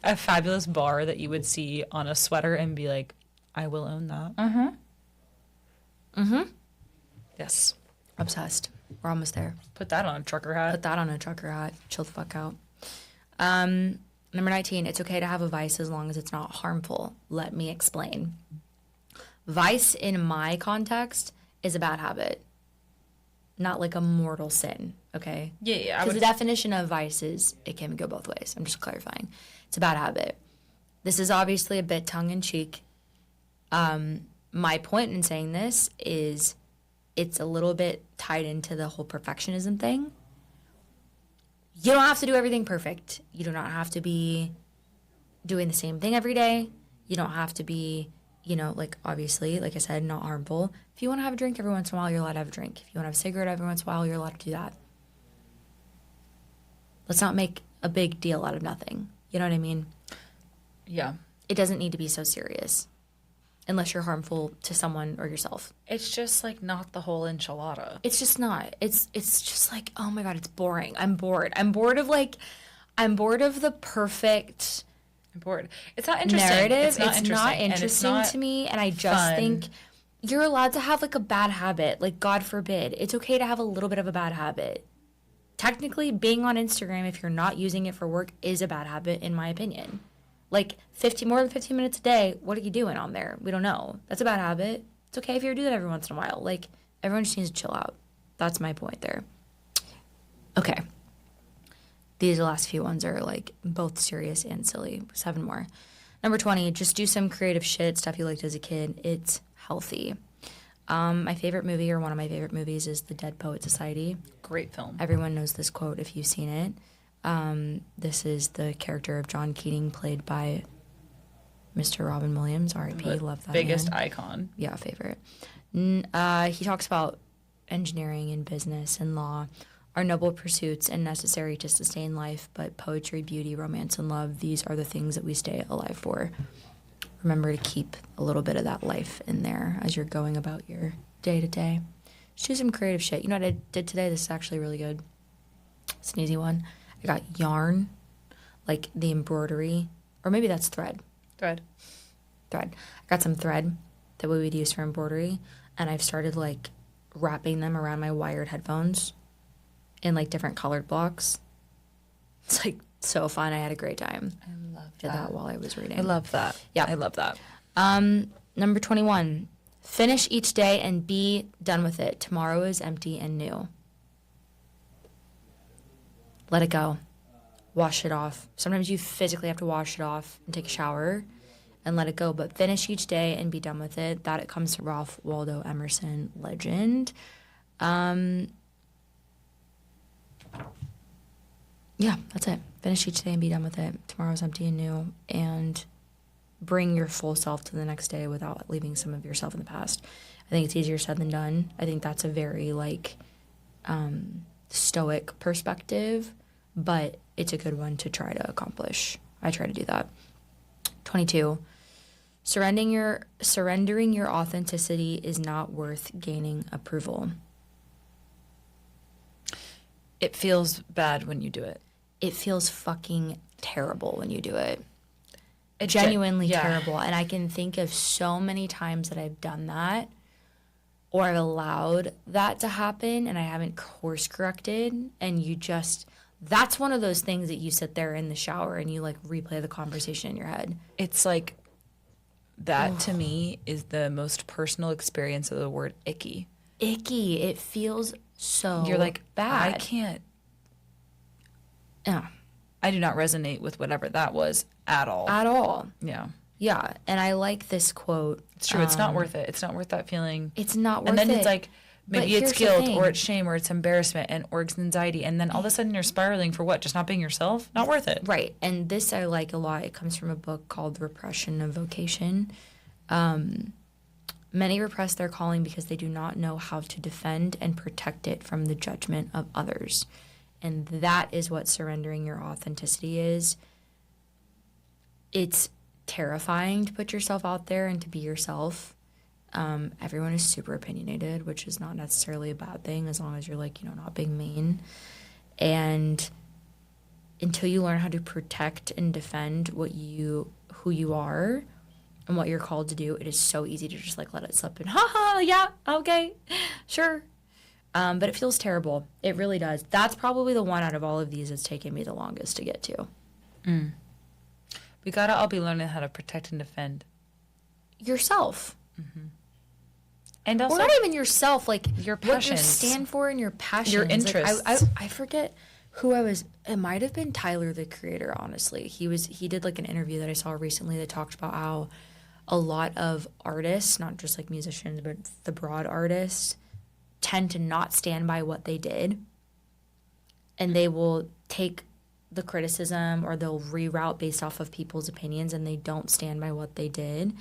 Speaker 1: a fabulous bar that you would see on a sweater and be like, I will own that. Yes.
Speaker 2: Obsessed. We're almost there.
Speaker 1: Put that on a trucker hat.
Speaker 2: Put that on a trucker hat. Chill the fuck out. Number 19, it's okay to have a vice as long as it's not harmful. Let me explain. Vice in my context is a bad habit, not like a mortal sin, okay?
Speaker 1: Yeah.
Speaker 2: Because the definition of vice is it can go both ways. I'm just clarifying. It's a bad habit. This is obviously a bit tongue-in-cheek. My point in saying this is it's a little bit tied into the whole perfectionism thing. You don't have to do everything perfect. You do not have to be doing the same thing every day. You don't have to be, like obviously, like I said, not harmful. If you want to have a drink every once in a while, you're allowed to have a drink. If you want to have a cigarette every once in a while, you're allowed to do that. Let's not make a big deal out of nothing. You know what I mean?
Speaker 1: Yeah.
Speaker 2: It doesn't need to be so serious unless you're harmful to someone or yourself.
Speaker 1: It's just like not the whole enchilada.
Speaker 2: It's just not. It's just like, oh my God, it's boring. I'm bored. I'm bored of the perfect
Speaker 1: I'm bored. It's not interesting.
Speaker 2: narrative.
Speaker 1: It's not
Speaker 2: interesting to me. And I just think you're allowed to have like a bad habit. Like, God forbid. It's okay to have a little bit of a bad habit. Technically, being on Instagram, if you're not using it for work, is a bad habit, in my opinion. Like, more than 15 minutes a day, what are you doing on there? We don't know. That's a bad habit. It's okay if you do that every once in a while. Like, everyone just needs to chill out. That's my point there. Okay. These last few ones are, like, both serious and silly. 7 more. Number 20, just do some creative shit, stuff you liked as a kid. It's healthy. My favorite movie, or one of my favorite movies, is The Dead Poet Society.
Speaker 1: Great film.
Speaker 2: Everyone knows this quote if you've seen it. This is the character of John Keating, played by Mr. Robin Williams, R.I.P. Love that
Speaker 1: biggest
Speaker 2: man.
Speaker 1: icon.
Speaker 2: Yeah, favorite. He talks about engineering and business and law are noble pursuits and necessary to sustain life, but poetry, beauty, romance, and love, these are the things that we stay alive for. Remember to keep a little bit of that life in there as you're going about your day-to-day. Just do some creative shit. You know what I did today? This is actually really good. It's an easy one. I got yarn, like the embroidery, or maybe that's thread.
Speaker 1: Thread.
Speaker 2: I got some thread that we would use for embroidery, and I've started like wrapping them around my wired headphones in like different colored blocks. It's like so fun. I had a great time.
Speaker 1: I love
Speaker 2: Did that while I was reading.
Speaker 1: I love that.
Speaker 2: Yeah.
Speaker 1: I love that.
Speaker 2: Number 21, finish each day and be done with it. Tomorrow is empty and new. Let it go. Wash it off. Sometimes you physically have to wash it off and take a shower and let it go, but finish each day and be done with it. That it comes from Ralph Waldo Emerson, legend. Yeah, that's it. Finish each day and be done with it. Tomorrow's empty and new, and bring your full self to the next day without leaving some of yourself in the past. I think it's easier said than done. I think that's a very stoic perspective, but it's a good one to try to accomplish. I try to do that. 22, surrendering your authenticity is not worth gaining approval.
Speaker 1: It feels bad when you do it.
Speaker 2: It feels fucking terrible when you do it. Genuinely terrible. And I can think of so many times that I've done that or I've allowed that to happen and I haven't course corrected, and you just, that's one of those things that you sit there in the shower and you like replay the conversation in your head.
Speaker 1: It's like, that to me is the most personal experience of the word icky.
Speaker 2: Icky. It feels so
Speaker 1: You're like,
Speaker 2: bad.
Speaker 1: I can't.
Speaker 2: Yeah.
Speaker 1: I do not resonate with whatever that was at all.
Speaker 2: At all.
Speaker 1: Yeah.
Speaker 2: Yeah. And I like this quote.
Speaker 1: It's true. It's not worth it. It's not worth that feeling.
Speaker 2: It's not worth it.
Speaker 1: And then it's like, maybe it's guilt or it's shame or it's embarrassment or it's anxiety. And then all of a sudden you're spiraling for what? Just not being yourself? Not worth it.
Speaker 2: Right. And this I like a lot. It comes from a book called Repression of Vocation. Many repress their calling because they do not know how to defend and protect it from the judgment of others. And that is what surrendering your authenticity is. It's terrifying to put yourself out there and to be yourself. Everyone is super opinionated, which is not necessarily a bad thing as long as you're like, not being mean. And until you learn how to protect and defend who you are and what you're called to do, it is so easy to just like let it slip and yeah, okay, sure. But it feels terrible. It really does. That's probably the one out of all of these that's taken me the longest to get to.
Speaker 1: We gotta all be learning how to protect and defend
Speaker 2: Yourself.
Speaker 1: and also
Speaker 2: Or not even yourself, like
Speaker 1: your
Speaker 2: what you
Speaker 1: passions.
Speaker 2: stand for and your passions.
Speaker 1: Your
Speaker 2: Like,
Speaker 1: interests.
Speaker 2: I forget who I was. It might have been Tyler, the Creator, honestly. He did like an interview that I saw recently that talked about how a lot of artists, not just like musicians, but the broad artists, tend to not stand by what they did. And they will take the criticism or they'll reroute based off of people's opinions and they don't stand by what they did.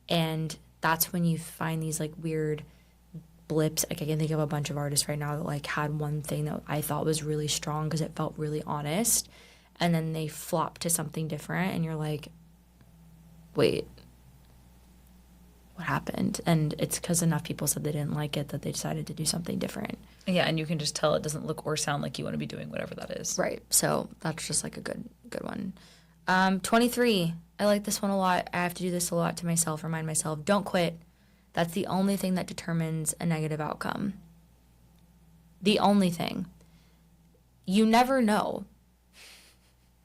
Speaker 2: And that's when you find these like weird blips. Like I can think of a bunch of artists right now that like had one thing that I thought was really strong because it felt really honest. And then they flop to something different and you're like, wait, what happened? And it's because enough people said they didn't like it that they decided to do something different.
Speaker 1: Yeah, and you can just tell it doesn't look or sound like you want to be doing whatever that is.
Speaker 2: Right. So that's just like a good one. 23. I like this one a lot. I have to do this a lot to myself, remind myself, don't quit. That's the only thing that determines a negative outcome. The only thing. You never know.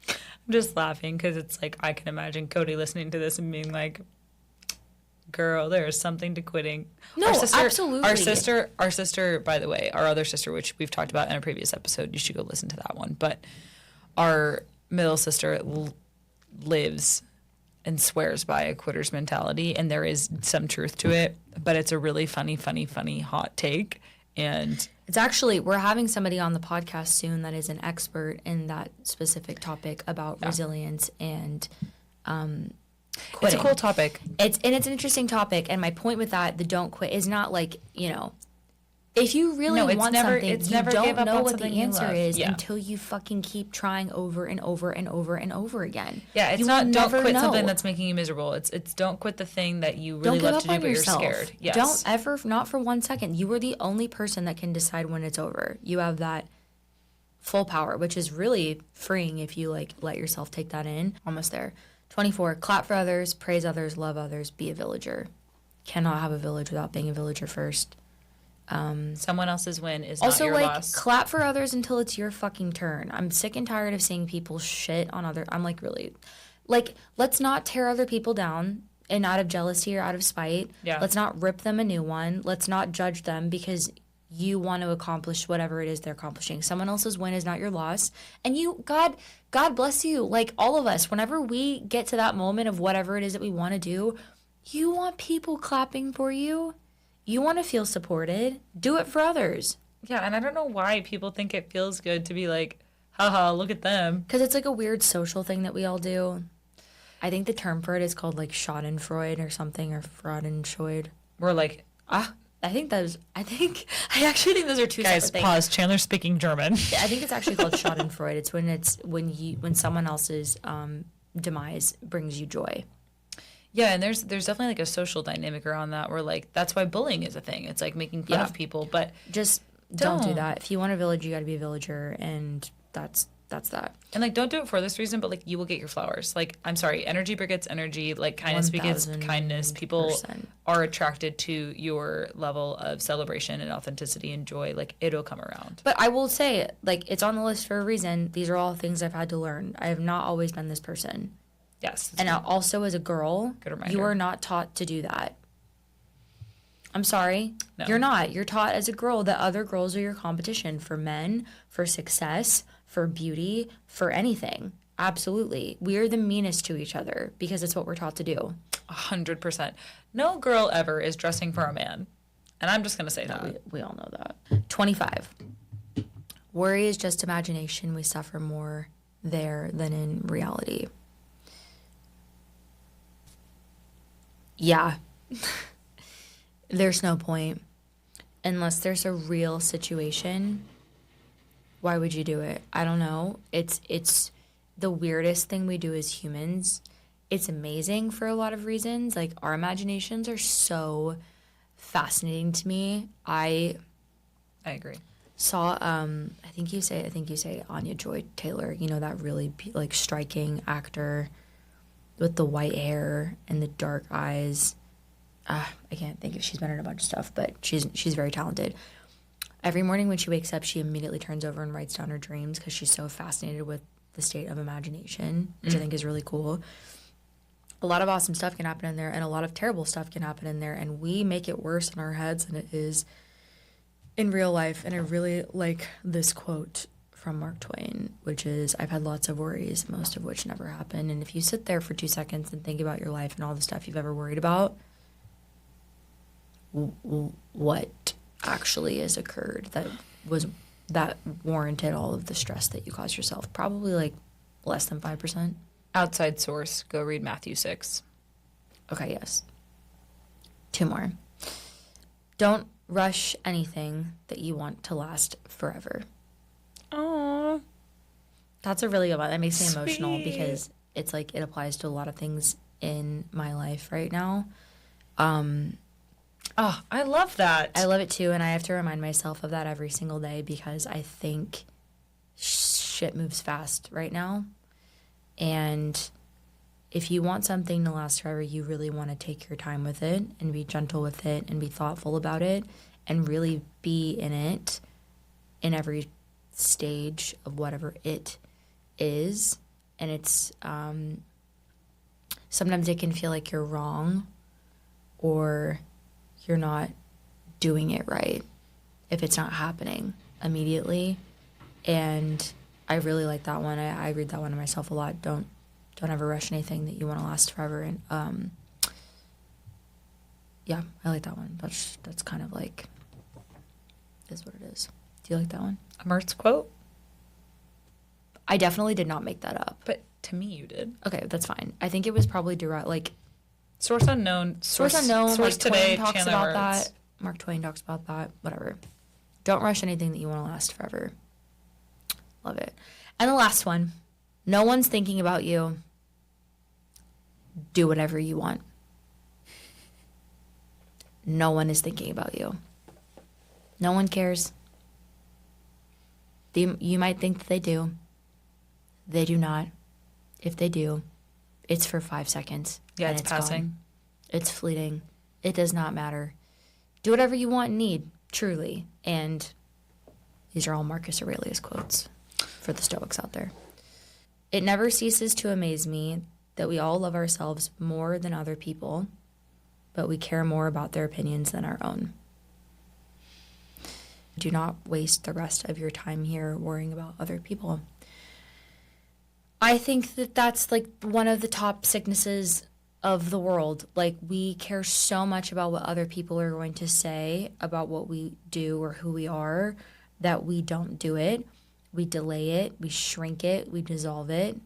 Speaker 1: I'm just laughing because it's like I can imagine Cody listening to this and being like, girl, there is something to quitting.
Speaker 2: No, absolutely.
Speaker 1: Our sister, by the way, our other sister, which we've talked about in a previous episode, you should go listen to that one. But our middle sister lives and swears by a quitter's mentality, and there is some truth to it. But it's a really funny hot take. And
Speaker 2: it's actually, we're having somebody on the podcast soon that is an expert in that specific topic about resilience and quitting.
Speaker 1: It's a cool topic.
Speaker 2: It's an interesting topic, and my point with that, the don't quit, is not like, if you really want something, you don't know what the answer is until you fucking keep trying over and over and over and over again.
Speaker 1: Yeah, it's not don't quit something that's making you miserable. It's don't quit the thing that you really love to do, but you're scared. Yes.
Speaker 2: Don't ever, not for 1 second. You are the only person that can decide when it's over. You have that full power, which is really freeing if you like let yourself take that in. Almost there. 24, clap for others, praise others, love others, be a villager. Cannot have a village without being a villager first.
Speaker 1: Someone else's win is
Speaker 2: also,
Speaker 1: not your
Speaker 2: like,
Speaker 1: loss.
Speaker 2: Clap for others until it's your fucking turn. I'm sick and tired of seeing people shit on other. I'm like, really, like, let's not tear other people down and out of jealousy or out of spite.
Speaker 1: Yeah.
Speaker 2: Let's not rip them a new one. Let's not judge them because you want to accomplish whatever it is they're accomplishing. Someone else's win is not your loss. And God bless you. Like all of us, whenever we get to that moment of whatever it is that we want to do, you want people clapping for you. You want to feel supported. Do it for others.
Speaker 1: Yeah, and I don't know why people think it feels good to be like, haha, look at them.
Speaker 2: Because it's like a weird social thing that we all do. I think the term for it is called like schadenfreude or something, or fraudenscheid.
Speaker 1: We're like,
Speaker 2: I actually think those are two
Speaker 1: guys,
Speaker 2: separate things.
Speaker 1: pause. Chandler's speaking German.
Speaker 2: I think it's actually called schadenfreude. It's when someone else's demise brings you joy.
Speaker 1: Yeah, and there's definitely like a social dynamic around that where like that's why bullying is a thing. It's like making fun of people, but
Speaker 2: just don't do that. If you want a village, you got to be a villager, and that's that's that.
Speaker 1: And like, don't do it for this reason, but like, you will get your flowers. Like, I'm sorry, energy begets energy. Like, kindness begets kindness. People are attracted to your level of celebration and authenticity and joy. Like, it'll come around.
Speaker 2: But I will say, like, it's on the list for a reason. These are all things I've had to learn. I have not always been this person.
Speaker 1: Yes.
Speaker 2: And also as a girl, you are not taught to do that. I'm sorry. No. You're not. You're taught as a girl that other girls are your competition for men, for success, for beauty, for anything. Absolutely. We are the meanest to each other because it's what we're taught to do.
Speaker 1: 100%. No girl ever is dressing for a man. And I'm just going to say that.
Speaker 2: We all know that. 25. Worry is just imagination. We suffer more there than in reality. Yeah. There's no point. Unless there's a real situation, why would you do it? I don't know. It's the weirdest thing we do as humans. It's amazing for a lot of reasons. Like, our imaginations are so fascinating to me. I
Speaker 1: agree.
Speaker 2: Saw I think you say Anya Joy Taylor, you know, that really like striking actor with the white hair and the dark eyes. I can't think if she's been in a bunch of stuff, but she's very talented. Every morning when she wakes up, she immediately turns over and writes down her dreams because she's so fascinated with the state of imagination, which I think is really cool. A lot of awesome stuff can happen in there, and a lot of terrible stuff can happen in there, and we make it worse in our heads than it is in real life. And I really like this quote from Mark Twain, which is, "I've had lots of worries, most of which never happen." And if you sit there for 2 seconds and think about your life and all the stuff you've ever worried about, what actually has occurred that warranted all of the stress that you caused yourself? Probably like less than 5%.
Speaker 1: Outside source, go read Matthew 6.
Speaker 2: Okay, yes. 2 more. Don't rush anything that you want to last forever.
Speaker 1: Aww.
Speaker 2: That's a really good one. That makes me emotional because it's like it applies to a lot of things in my life right now.
Speaker 1: Oh, I love that.
Speaker 2: I love it too, and I have to remind myself of that every single day because I think shit moves fast right now. And if you want something to last forever, you really want to take your time with it and be gentle with it and be thoughtful about it and really be in it in every stage of whatever it is. And it's sometimes it can feel like you're wrong or you're not doing it right if it's not happening immediately. And I really like that one. I read that one to myself a lot. Don't ever rush anything that you want to last forever. And yeah, I like that one. That's kind of like is what it is. Do you like that one?
Speaker 1: A Mertz quote?
Speaker 2: I definitely did not make that up.
Speaker 1: But to me, you did.
Speaker 2: Okay, that's fine. I think it was probably direct, like
Speaker 1: source unknown.
Speaker 2: Source unknown.
Speaker 1: Source
Speaker 2: like
Speaker 1: today.
Speaker 2: Twain talks
Speaker 1: Chandler
Speaker 2: about
Speaker 1: Mertz.
Speaker 2: that. Mark Twain talks about that. Whatever. Don't rush anything that you want to last forever. Love it. And the last one. No one's thinking about you. Do whatever you want. No one is thinking about you. No one cares. You might think that they do. They do not. If they do, it's for 5 seconds.
Speaker 1: Yeah, it's passing.
Speaker 2: Gone. It's fleeting. It does not matter. Do whatever you want and need, truly. And these are all Marcus Aurelius quotes for the Stoics out there. It never ceases to amaze me that we all love ourselves more than other people, but we care more about their opinions than our own. Do not waste the rest of your time here worrying about other people. I think that that's like one of the top sicknesses of the world. Like, we care so much about what other people are going to say about what we do or who we are that we don't do it. We delay it. We shrink it. We dissolve it.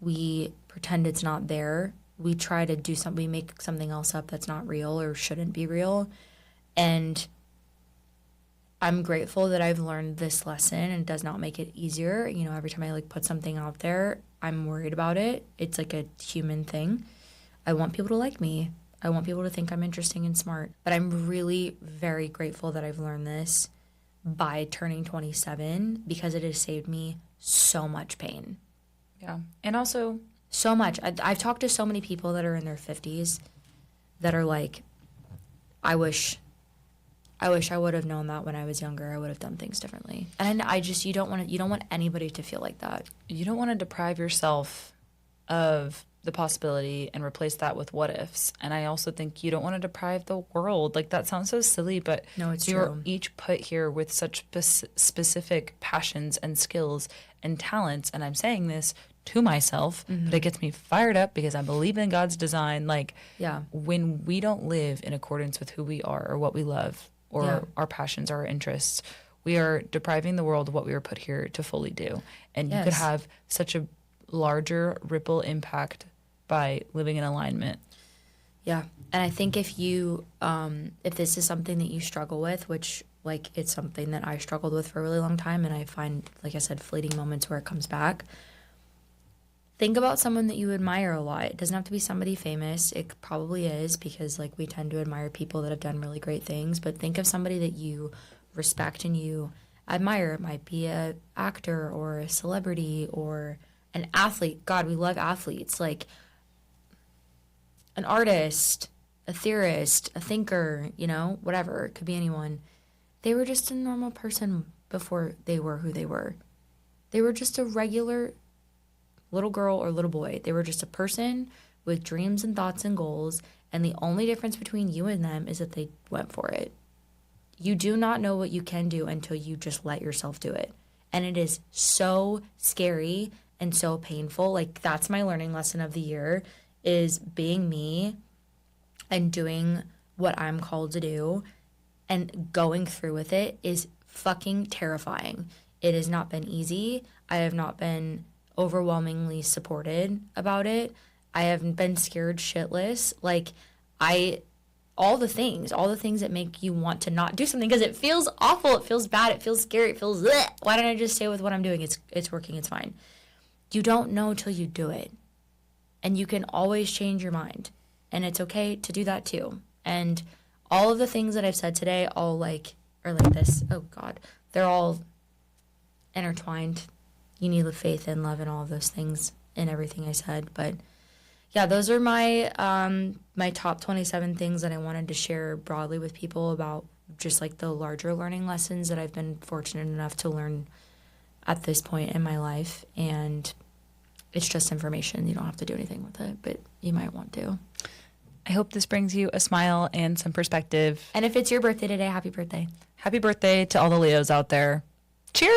Speaker 2: We pretend it's not there. We try to do something. We make something else up that's not real or shouldn't be real. And I'm grateful that I've learned this lesson, and it does not make it easier. You know, every time I like put something out there, I'm worried about it. It's like a human thing. I want people to like me. I want people to think I'm interesting and smart. But I'm really very grateful that I've learned this by turning 27 because it has saved me so much pain.
Speaker 1: Yeah. And also,
Speaker 2: So much. I've talked to so many people that are in their 50s that are like, I wish I would have known that when I was younger. I would have done things differently. And you don't want anybody to feel like that.
Speaker 1: you don't want to deprive yourself of the possibility and replace that with what ifs. And I also think you don't want to deprive the world. Like, that sounds so silly, but
Speaker 2: No, it's
Speaker 1: we were
Speaker 2: true.
Speaker 1: each put here with such specific passions and skills and talents. And I'm saying this to myself, but it gets me fired up because I believe in God's design. Like,
Speaker 2: Yeah.
Speaker 1: when we don't live in accordance with who we are or what we love or
Speaker 2: Yeah.
Speaker 1: our passions or our interests, we are depriving the world of what we were put here to fully do. And you could
Speaker 2: Yes.
Speaker 1: have such a larger ripple impact by living in alignment.
Speaker 2: Yeah. And I think if this is something that you struggle with, which like it's something that I struggled with for a really long time, and I find, like I said, fleeting moments where it comes back. Think about someone that you admire a lot. It doesn't have to be somebody famous. It probably is, because like we tend to admire people that have done really great things. But think of somebody that you respect and you admire. It might be an actor or a celebrity or an athlete. God, we love athletes. Like an artist, a theorist, a thinker, whatever. It could be anyone. They were just a normal person before they were who they were. They were just a regular little girl or little boy. They were just a person with dreams and thoughts and goals, and the only difference between you and them is that they went for it. You do not know what you can do until you just let yourself do it. And it is so scary and so painful. Like, that's my learning lesson of the year, is being me and doing what I'm called to do and going through with it is fucking terrifying. It has not been easy. I have not been overwhelmingly supported about it. I haven't been scared shitless. Like, all the things that make you want to not do something because it feels awful, it feels bad, it feels scary, it feels bleh. Why don't I just stay with what I'm doing? It's working, it's fine. You don't know till you do it. And you can always change your mind. And it's okay to do that too. And all of the things that I've said today are like this. Oh God. They're all intertwined. You need faith and love and all of those things in everything I said. But yeah, those are my my top 27 things that I wanted to share broadly with people about just like the larger learning lessons that I've been fortunate enough to learn at this point in my life. And it's just information. You don't have to do anything with it, but you might want to.
Speaker 1: I hope this brings you a smile and some perspective.
Speaker 2: And if it's your birthday today, happy birthday.
Speaker 1: Happy birthday to all the Leos out there. Cheers!